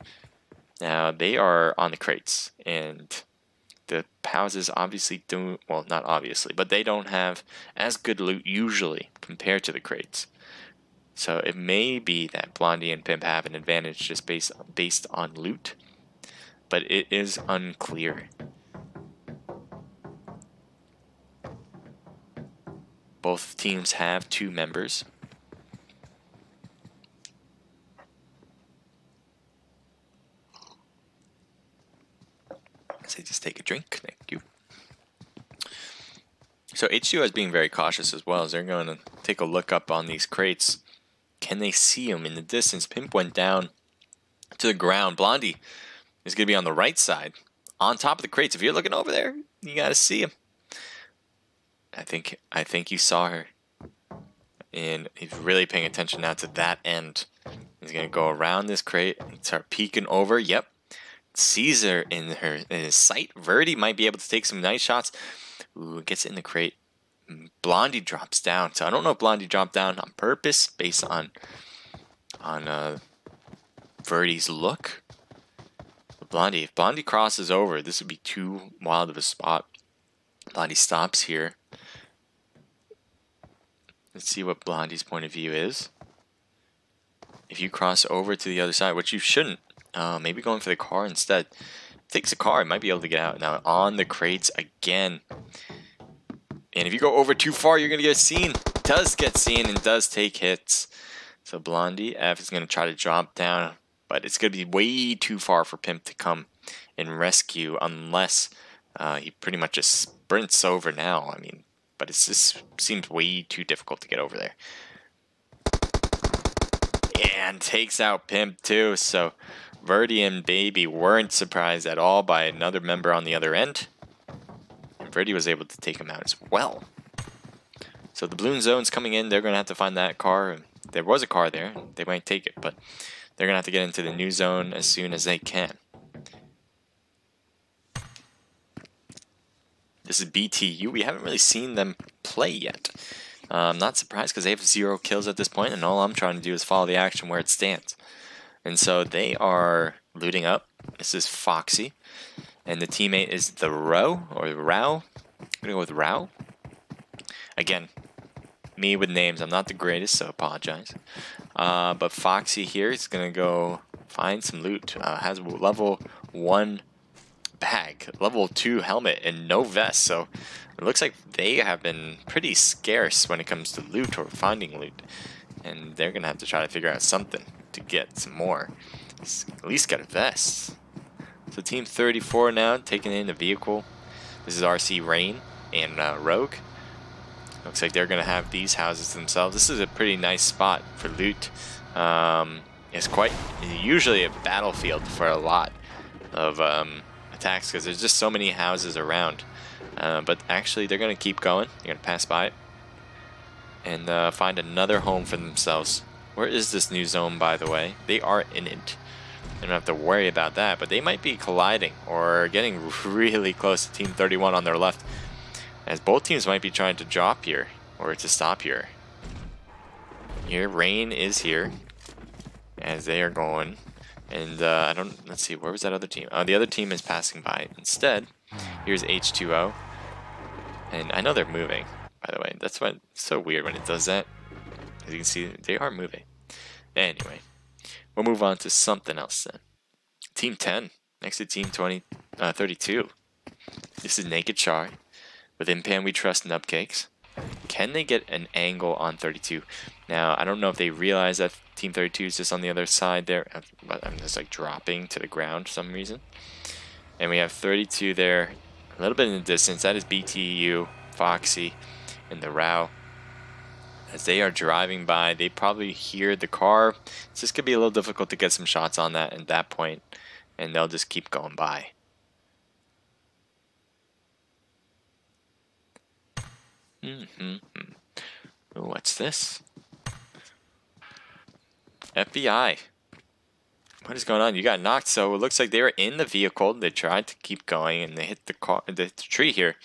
Now they are on the crates, and the houses obviously don't, well, not obviously, but they don't have as good loot usually compared to the crates. So it may be that Blondie and Pimp have an advantage just based on loot, but it is unclear. Both teams have 2 members. So just take a drink. Thank you. So H2O is being very cautious as well, as they're going to take a look up on these crates. Can they see him in the distance? Pimp went down to the ground. Blondie is going to be on the right side, on top of the crates. If you're looking over there, you got to see him. I think you saw her, and he's really paying attention now to that end. He's going to go around this crate and start peeking over. Yep, sees her in his sight. Verdi might be able to take some nice shots. Ooh, gets in the crate. Blondie drops down. So I don't know if Blondie dropped down on purpose based on Verdi's look. But Blondie, if Blondie crosses over, this would be too wild of a spot. Blondie stops here. Let's see what Blondie's point of view is. If you cross over to the other side, which you shouldn't, maybe going for the car instead. takes a car, might be able to get out. Now on the crates again. And if you go over too far, you're going to get seen. Does get seen and does take hits. So Blondie F is going to try to drop down, but it's going to be way too far for Pimp to come and rescue unless he pretty much just sprints over now. I mean, but it just seems way too difficult to get over there. And takes out Pimp too. So Verdi and Baby weren't surprised at all by another member on the other end. And Verdi was able to take him out as well. So the balloon zone's coming in. They're going to have to find that car. There was a car there. They might take it, but they're going to have to get into the new zone as soon as they can. This is BTU. We haven't really seen them play yet. I'm not surprised because they have 0 kills at this point, and all I'm trying to do is follow the action where it stands. And so they are looting up. This is Foxy. And the teammate is the Rao, or Rao. I'm going to go with Rao. Again, me with names. I'm not the greatest, so apologize. But Foxy here is going to go find some loot. Has a level 1 bag, level 2 helmet, and no vest. So it looks like they have been pretty scarce when it comes to loot or finding loot. And they're going to have to try to figure out something to get some more. At least get a vest. So Team 34 now taking in the vehicle. This is RC Rain and Rogue. Looks like they're going to have these houses themselves. This is a pretty nice spot for loot. It's quite usually a battlefield for a lot of attacks because there's just so many houses around. But actually they're going to keep going. They're going to pass by it and find another home for themselves. Where is this new zone, by the way? They are in it. They don't have to worry about that, but they might be colliding or getting really close to Team 31 on their left, as both teams might be trying to drop here or to stop here. Here, Rain is here as they are going, and let's see, where was that other team? Oh, the other team is passing by. Instead, here's H2O, and I know they're moving, by the way. That's why it's so weird when it does that. As you can see, they are moving. Anyway, we'll move on to something else then. Team 10 next to Team 32. This is Naked Char with Impan We Trust Nubcakes. Can they get an angle on 32? Now, I don't know if they realize that Team 32 is just on the other side there, but I'm just like dropping to the ground for some reason. And we have 32 there, a little bit in the distance. That is BTU, Foxy, and the Rao. As they are driving by, they probably hear the car. It's just going to be a little difficult to get some shots on that at that point, and they'll just keep going by. What's this? FBI. What is going on? You got knocked, so it looks like they were in the vehicle. They tried to keep going, and they hit the tree here.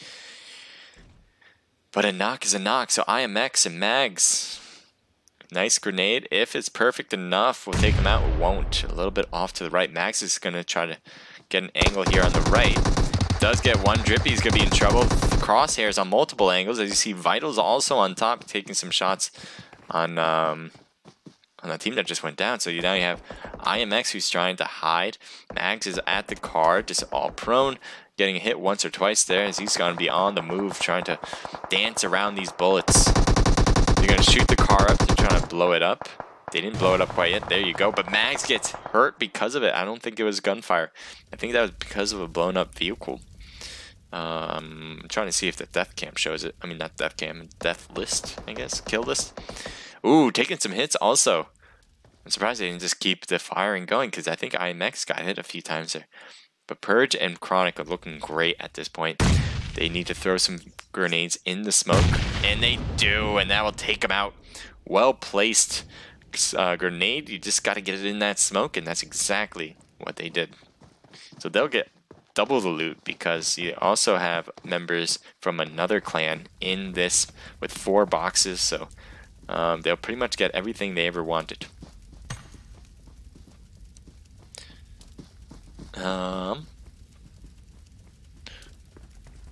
But a knock is a knock, so IMX and Mags. Nice grenade. If it's perfect enough, we'll take him out. We won't. A little bit off to the right. Mags is going to try to get an angle here on the right. Does get one Drippy. He's going to be in trouble. Crosshairs on multiple angles. As you see, Vital's also on top, taking some shots on the team that just went down. So now you have IMX who's trying to hide. Mags is at the car, just all prone. Getting hit once or twice there as he's going to be on the move, trying to dance around these bullets. You're going to shoot the car up. They're trying to blow it up. They didn't blow it up quite yet. There you go. But Mags gets hurt because of it. I don't think it was gunfire. I think that was because of a blown up vehicle. I'm trying to see if the death cam shows it. I mean, not death cam, death list, I guess. Kill list. Ooh, taking some hits also. I'm surprised they didn't just keep the firing going because I think IMX got hit a few times there. But Purge and Chronic are looking great at this point. They need to throw some grenades in the smoke, and they do, and that will take them out. Well placed grenade. You just got to get it in that smoke, and that's exactly what they did. So they'll get double the loot because you also have members from another clan in this with 4 boxes. So they'll pretty much get everything they ever wanted.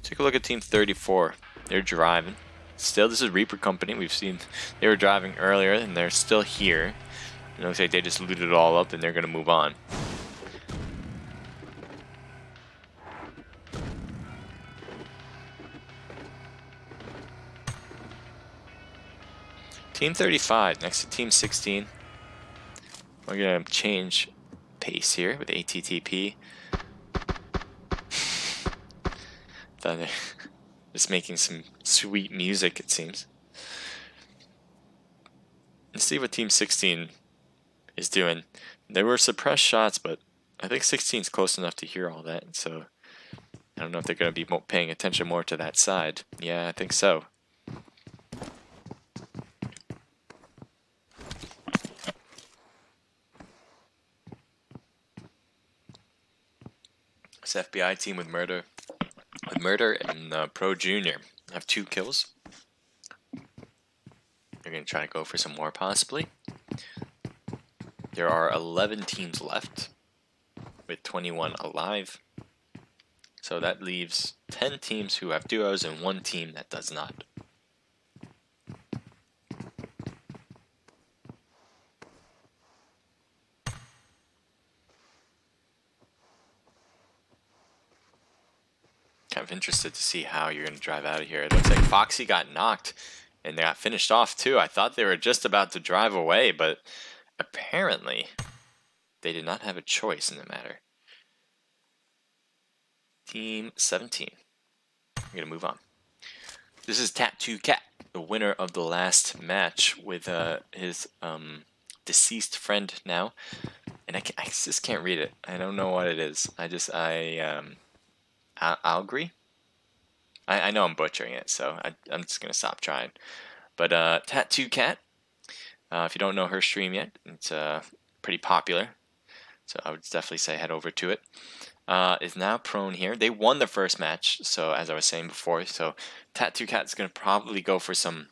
Take a look at Team 34. They're driving. Still, this is Reaper Company. We've seen they were driving earlier, and they're still here. It looks like they just looted it all up, and they're going to move on. Team 35 next to Team 16. We're going to change pace here with ATTP. Thought they're just making some sweet music, it seems. Let's see what Team 16 is doing. There were suppressed shots, but I think 16 is close enough to hear all that, so I don't know if they're going to be paying attention more to that side. Yeah, I think so. This FBI team with Murder and Pro Junior have 2 kills. They're going to try to go for some more, possibly. There are 11 teams left, with 21 alive. So that leaves 10 teams who have duos and 1 team that does not. Kind of interested to see how you're going to drive out of here. It looks like Foxy got knocked and they got finished off too. I thought they were just about to drive away, but apparently they did not have a choice in the matter. Team 17. I'm going to move on. This is Tattoo Cat, the winner of the last match with his deceased friend now. And I just can't read it. I don't know what it is. Algri? I know I'm butchering it, so I'm just going to stop trying. But Tattoo Cat, if you don't know her stream yet, it's pretty popular. So I would definitely say head over to it. Is now prone here. They won the first match, so as I was saying before, so Tattoo Cat is going to probably go for some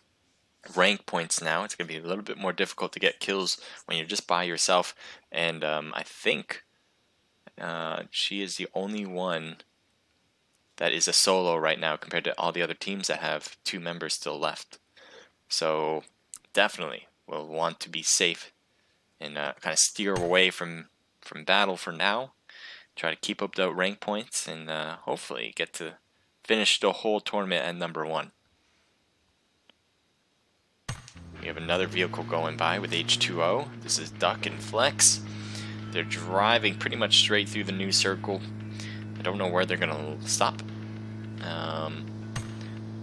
rank points now. It's going to be a little bit more difficult to get kills when you're just by yourself, and I think she is the only one that is a solo right now compared to all the other teams that have 2 members still left. So definitely will want to be safe and kind of steer away from battle for now. Try to keep up the rank points and hopefully get to finish the whole tournament at number 1. We have another vehicle going by with H2O. This is Duck and Flex. They're driving pretty much straight through the new circle. I don't know where they're going to stop.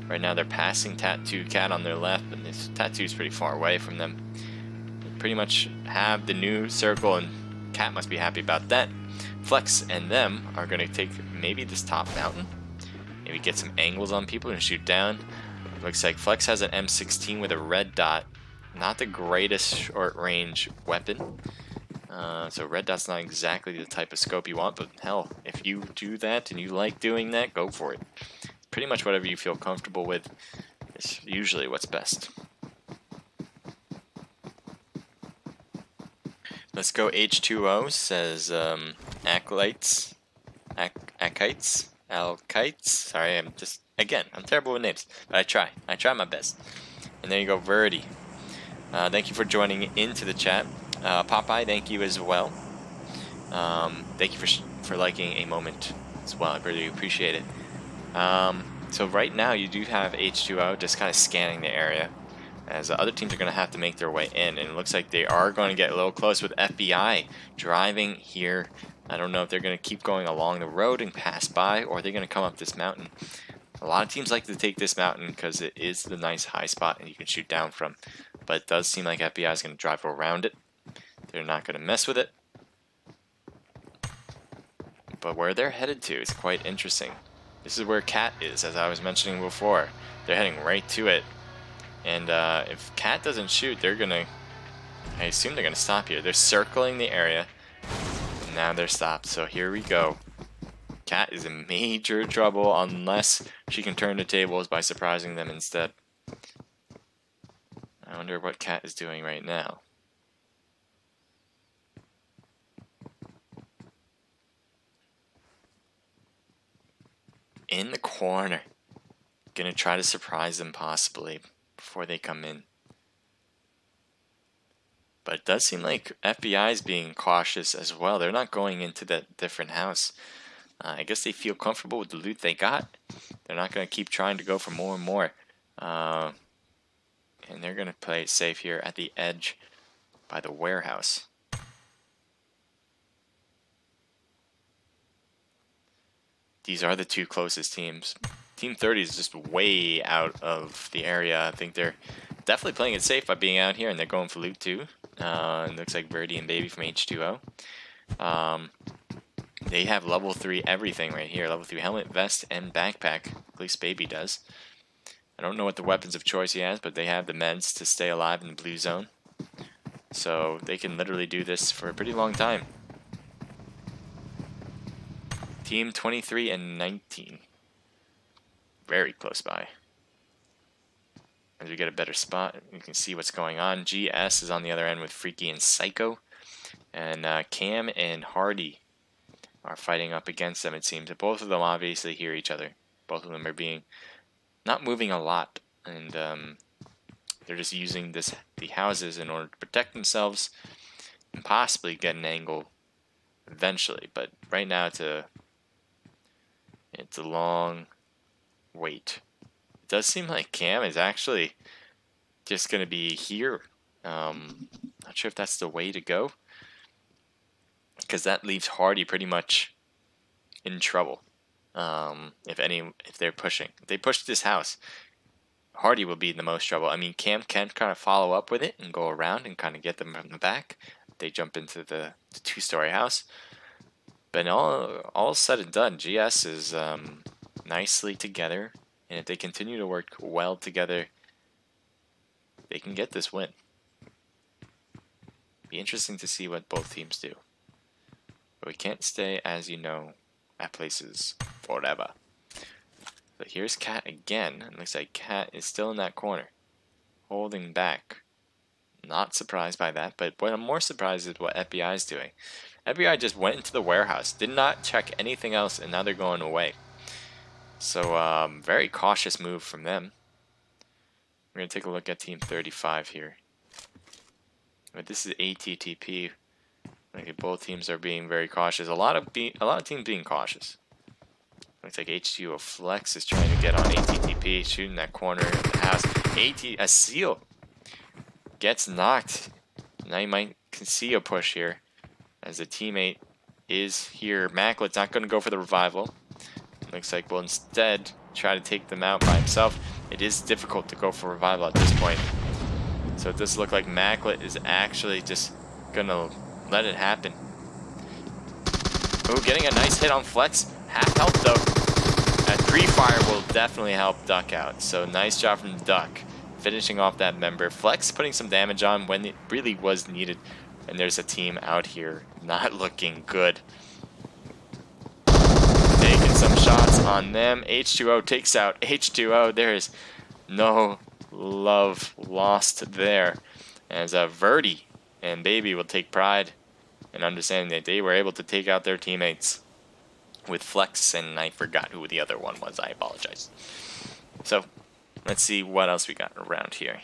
Right now they're passing Tattoo Cat on their left, but this Tattoo's pretty far away from them. They pretty much have the new circle, and Cat must be happy about that. Flex and them are going to take maybe this top mountain. Maybe get some angles on people and shoot down. Looks like Flex has an M16 with a red dot. Not the greatest short-range weapon. So red dot's not exactly the type of scope you want, but hell, if you do that and you like doing that, go for it. Pretty much whatever you feel comfortable with is usually what's best. Let's go H2O, says Acolytes, Akites, Alkites. Sorry, I'm terrible with names, but I try my best. And there you go, Verdi. Thank you for joining into the chat. Popeye, thank you as well. Thank you for liking a moment as well. I really appreciate it. So right now you do have H2O just kind of scanning the area, as other teams are going to have to make their way in, and it looks like they are going to get a little close with FBI driving here. I don't know if they're going to keep going along the road and pass by, or they're going to come up this mountain. A lot of teams like to take this mountain because it is the nice high spot and you can shoot down from, but it does seem like FBI is going to drive around it. They're not going to mess with it. But where they're headed to is quite interesting. This is where Cat is, as I was mentioning before. They're heading right to it. And if Cat doesn't shoot, they're going to... I assume they're going to stop here. They're circling the area. And now they're stopped. So here we go. Cat is in major trouble unless she can turn the tables by surprising them instead. I wonder what Cat is doing right now. In the corner. Gonna try to surprise them possibly before they come in. But it does seem like FBI is being cautious as well. They're not going into that different house. I guess they feel comfortable with the loot they got. They're not going to keep trying to go for more and more. And they're going to play it safe here at the edge by the warehouse. These are the two closest teams. Team 30 is just way out of the area. I think they're definitely playing it safe by being out here, and they're going for loot too. It looks like Birdie and Baby from H2O. They have level 3 everything right here. Level 3 helmet, vest, and backpack. At least Baby does. I don't know what the weapons of choice he has, but they have the meds to stay alive in the blue zone. So they can literally do this for a pretty long time. Team 23 and 19. Very close by. As we get a better spot, you can see what's going on. GS is on the other end with Freaky and Psycho. And Cam and Hardy are fighting up against them, it seems. Both of them obviously hear each other. Both of them are not moving a lot. And they're just using the houses in order to protect themselves and possibly get an angle eventually. But right now it's a long wait. It does seem like Cam is actually just going to be here. Not sure if that's the way to go, because that leaves Hardy pretty much in trouble. If they're pushing, if they push this house, Hardy will be in the most trouble. I mean, Cam can kind of follow up with it and go around and kind of get them from the back. They jump into the two-story house. But all said and done, GS is nicely together, and if they continue to work well together, they can get this win. Be interesting to see what both teams do. But we can't stay, as you know, at places forever. But here's Cat again. It looks like Cat is still in that corner, holding back. Not surprised by that, but what I'm more surprised is what FBI is doing. FBI just went into the warehouse, did not check anything else, and now they're going away. So, very cautious move from them. We're going to take a look at Team 35 here. But this is ATTP. Like both teams are being very cautious. A lot of teams being cautious. Looks like H2O Flex is trying to get on ATTP, shooting that corner of the house. A Seal gets knocked. Now you might see a push here, as a teammate is here. Macklett's not going to go for the revival. Looks like we'll instead try to take them out by himself. It is difficult to go for revival at this point. So it does look like Macklett is actually just going to let it happen. Oh, getting a nice hit on Flex. Half health though. A pre-fire will definitely help Duck out. So nice job from Duck, finishing off that member. Flex putting some damage on when it really was needed. And there's a team out here not looking good. Taking some shots on them. H2O takes out H2O. There is no love lost there. As Verdi and Baby will take pride in understanding that they were able to take out their teammates with Flex, and I forgot who the other one was. I apologize. So, let's see what else we got around here.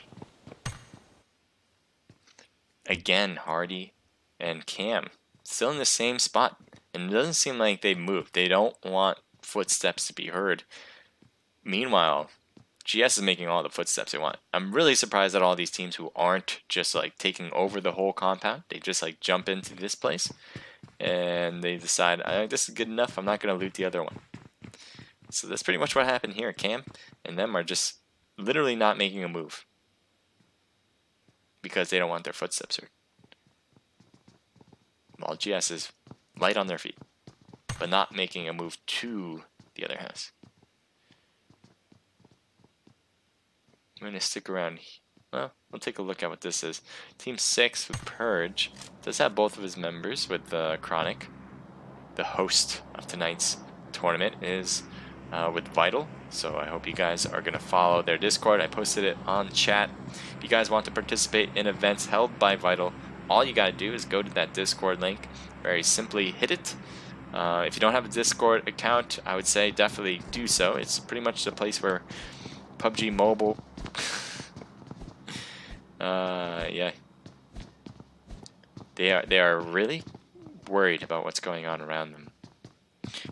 Again, Hardy and Cam still in the same spot, and it doesn't seem like they've moved. They don't want footsteps to be heard. Meanwhile, GS is making all the footsteps they want. I'm really surprised at all these teams who aren't just like taking over the whole compound. They just like jump into this place and they decide, this is good enough, I'm not going to loot the other one. So that's pretty much what happened here. Cam and them are just literally not making a move because they don't want their footsteps heard. While GS is light on their feet, but not making a move to the other house. I'm going to stick around. Well, we'll take a look at what this is. Team 6 with Purge does have both of his members with Chronic. The host of tonight's tournament is with Vital. So I hope you guys are going to follow their Discord. I posted it on chat. If you guys want to participate in events held by Vital, all you got to do is go to that Discord link. Very simply hit it. If you don't have a Discord account, I would say definitely do so. It's pretty much the place where PUBG Mobile yeah, they are really worried about what's going on around them.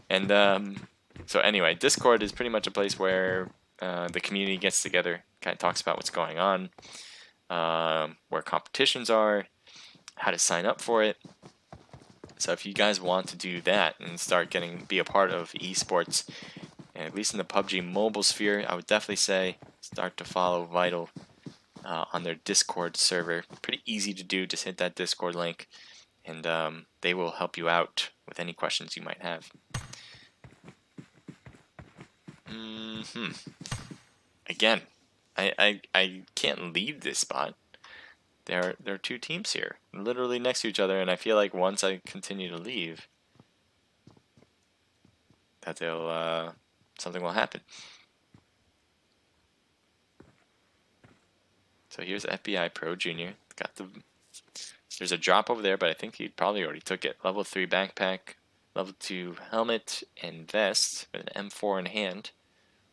And so anyway, Discord is pretty much a place where the community gets together Kind of talks about what's going on, where competitions are, how to sign up for it. So if you guys want to do that and start be a part of esports, and at least in the PUBG mobile sphere, I would definitely say start to follow Vital on their Discord server. Pretty easy to do. Just hit that Discord link, and they will help you out with any questions you might have. Again, I can't leave this spot. There are two teams here, literally next to each other, and I feel like once I continue to leave, that they'll something will happen. So here's FBI Pro Junior. There's a drop over there, but I think he probably already took it. Level 3 backpack, level 2 helmet and vest with an M4 in hand.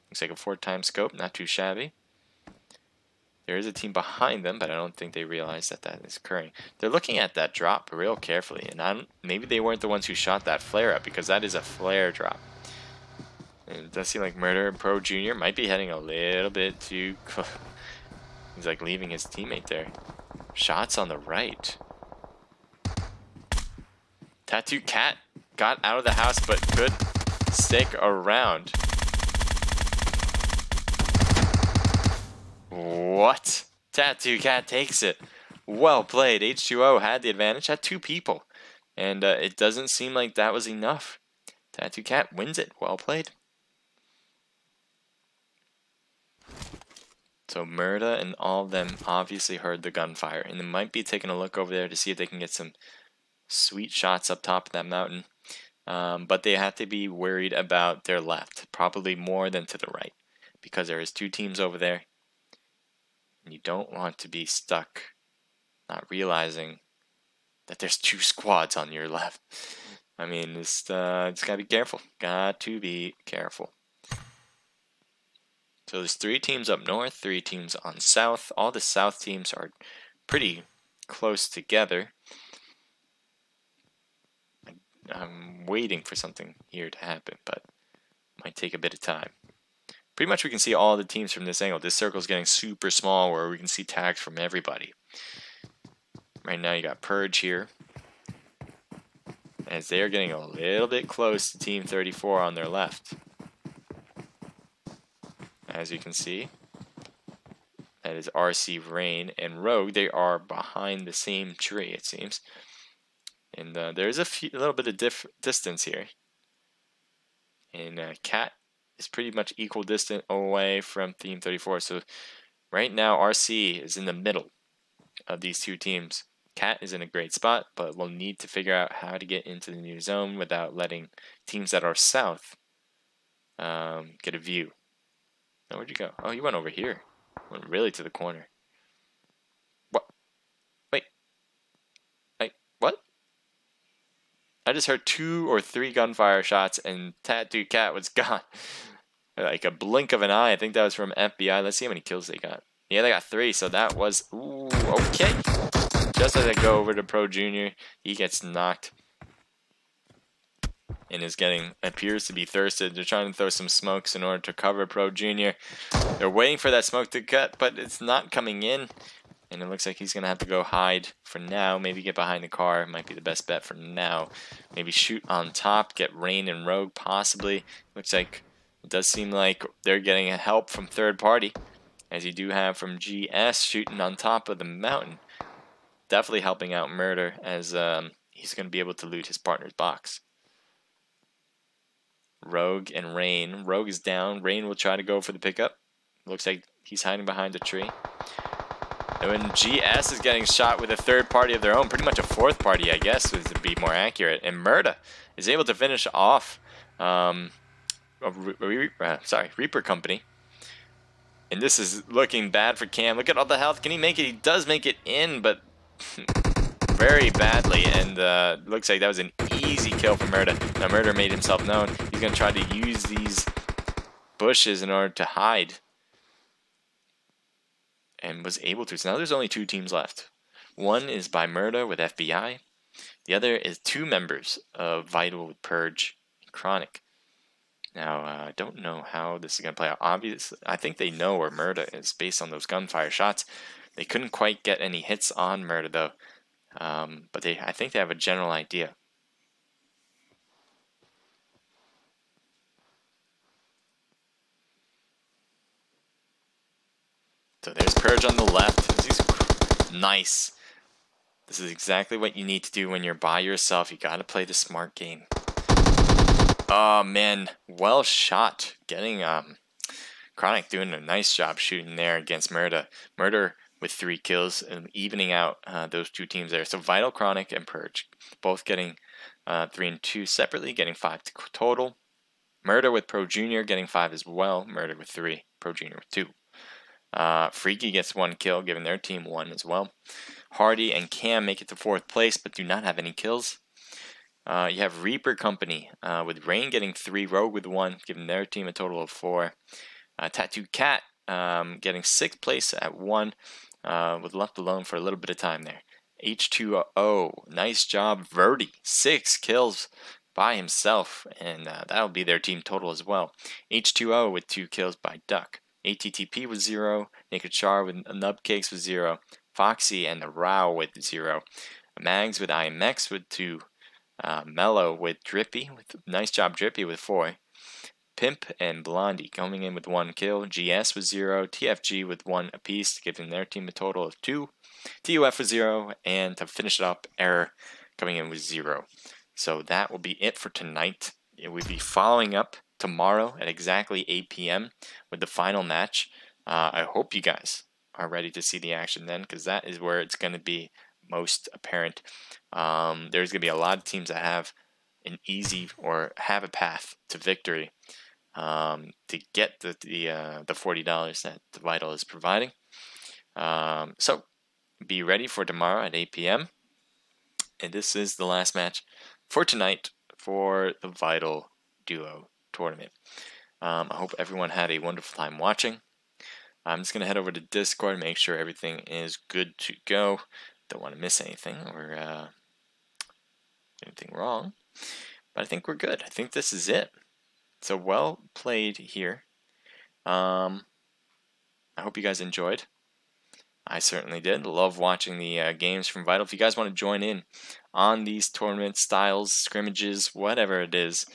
Looks like a 4x scope, not too shabby. There is a team behind them, but I don't think they realize that that is occurring. They're looking at that drop real carefully, and maybe they weren't the ones who shot that flare up, because that is a flare drop. And it does seem like Murder Pro Junior might be heading a little bit too close. He's like leaving his teammate there. Shots on the right. Tattoo Cat got out of the house, but could stick around. What? Tattoo Cat takes it. Well played. H2O had the advantage, had 2 people. And it doesn't seem like that was enough. Tattoo Cat wins it. Well played. So Murda and all of them obviously heard the gunfire. And they might be taking a look over there to see if they can get some sweet shots up top of that mountain. But they have to be worried about their left. Probably more than to the right. Because there is 2 teams over there. And you don't want to be stuck not realizing that there's 2 squads on your left. I mean, it's gotta be careful. Got to be careful. So there's 3 teams up north, 3 teams on south. All the south teams are pretty close together. I'm waiting for something here to happen, but it might take a bit of time. Pretty much we can see all the teams from this angle. This circle is getting super small where we can see tags from everybody. Right now you got Purge here, as they are getting a little bit close to Team 34 on their left. As you can see, that is RC, Rain, and Rogue. They are behind the same tree, it seems. And there's a little bit of distance here. And Cat is pretty much equal distance away from Team 34. So right now, RC is in the middle of these 2 teams. Cat is in a great spot, but we'll need to figure out how to get into the new zone without letting teams that are south get a view. Now, where'd you go? Oh, you went over here. Went really to the corner. What? Wait. What? I just heard 2 or 3 gunfire shots and Tattoo Cat was gone. Like a blink of an eye. I think that was from FBI. Let's see how many kills they got. Yeah, they got 3, so that was... Ooh, okay. Just as I go over to Pro Junior, he gets knocked. And appears to be thirsted. They're trying to throw some smokes in order to cover Pro Junior. They're waiting for that smoke to cut, but it's not coming in. And it looks like he's going to have to go hide for now. Maybe get behind the car. Might be the best bet for now. Maybe shoot on top. Get Rain and Rogue possibly. Looks like it does seem like they're getting help from third party. As you do have from GS shooting on top of the mountain. Definitely helping out Murder as he's going to be able to loot his partner's box. Rogue and Rain. Rogue is down. Rain will try to go for the pickup. Looks like he's hiding behind a tree. And when GS is getting shot with a 3rd party of their own, pretty much a 4th party, I guess, to be more accurate. And Murda is able to finish off Reaper Company. And this is looking bad for Cam. Look at all the health. Can he make it? He does make it in, but very badly. And looks like that was an easy kill for Murda. Now Murda made himself known. He's going to try to use these bushes in order to hide. And was able to. So now there's only 2 teams left. One is by Murda with FBI. The other is 2 members of Vital with Purge and Chronic. Now, I don't know how this is going to play out. Obviously, I think they know where Murda is based on those gunfire shots. They couldn't quite get any hits on Murda, though. But I think they have a general idea. So there's Purge on the left. Nice. This is exactly what you need to do when you're by yourself. You got to play the smart game. Oh, man. Well shot. Getting Chronic doing a nice job shooting there against Murda. Murder with 3 kills and evening out those two teams there. So Vital, Chronic, and Purge both getting 3 and 2 separately, getting 5 total. Murder with Pro Junior getting 5 as well. Murder with 3. Pro Junior with 2. Freaky gets 1 kill, giving their team 1 as well. Hardy and Cam make it to 4th place, but do not have any kills. You have Reaper Company with Rain getting 3, Rogue with 1, giving their team a total of 4. Tattooed Cat getting 6th place at 1, was left alone for a little bit of time there. H2O, nice job. Verdi, 6 kills by himself, and that'll be their team total as well. H2O with 2 kills by Duck. ATTP with 0, Naked Char with Nubcakes with 0, Foxy and the Row with 0, Mags with IMX with 2, Mellow with Drippy, with nice job Drippy with 4, Pimp and Blondie coming in with 1 kill, GS with 0, TFG with 1 apiece, giving their team a total of 2, TUF with 0, and to finish it up, Error coming in with 0. So that will be it for tonight. It will be following up tomorrow at exactly 8 p.m. with the final match. I hope you guys are ready to see the action then, because that is where it's going to be most apparent. There's going to be a lot of teams that have an easy or have a path to victory to get the $40 that the Vital is providing. So be ready for tomorrow at 8 p.m. And this is the last match for tonight for the Vital Duo tournament. I hope everyone had a wonderful time watching. I'm just going to head over to Discord and make sure everything is good to go. Don't want to miss anything or anything wrong. But I think we're good. I think this is it. So well played here. I hope you guys enjoyed. I certainly did. Love watching the games from Vital. If you guys want to join in on these tournament styles, scrimmages, whatever it is,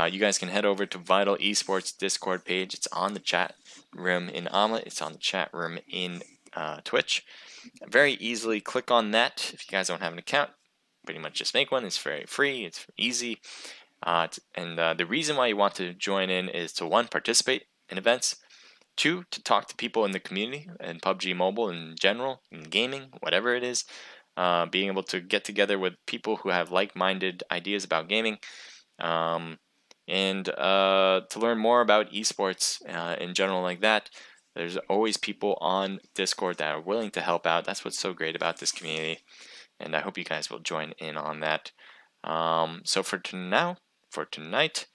you guys can head over to Vital eSports Discord page. It's on the chat room in Omelet. It's on the chat room in Twitch. Very easily click on that. If you guys don't have an account, pretty much just make one. It's very free. It's easy. The reason why you want to join in is to, 1, participate in events, 2, to talk to people in the community and PUBG Mobile in general, in gaming, whatever it is. Being able to get together with people who have like-minded ideas about gaming, and to learn more about esports in general like that. There's always people on Discord that are willing to help out. That's what's so great about this community, and I hope you guys will join in on that. So for tonight,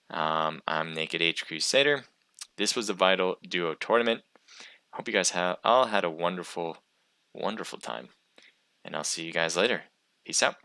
I'm Naked H Crusader. This was the Vital Duo Tournament. Hope you guys all had a wonderful, wonderful time. And I'll see you guys later. Peace out.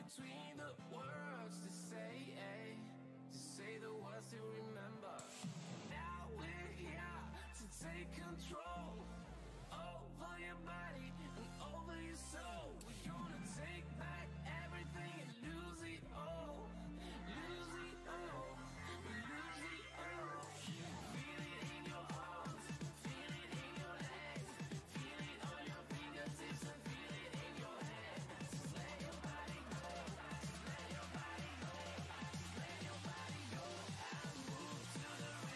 between the world.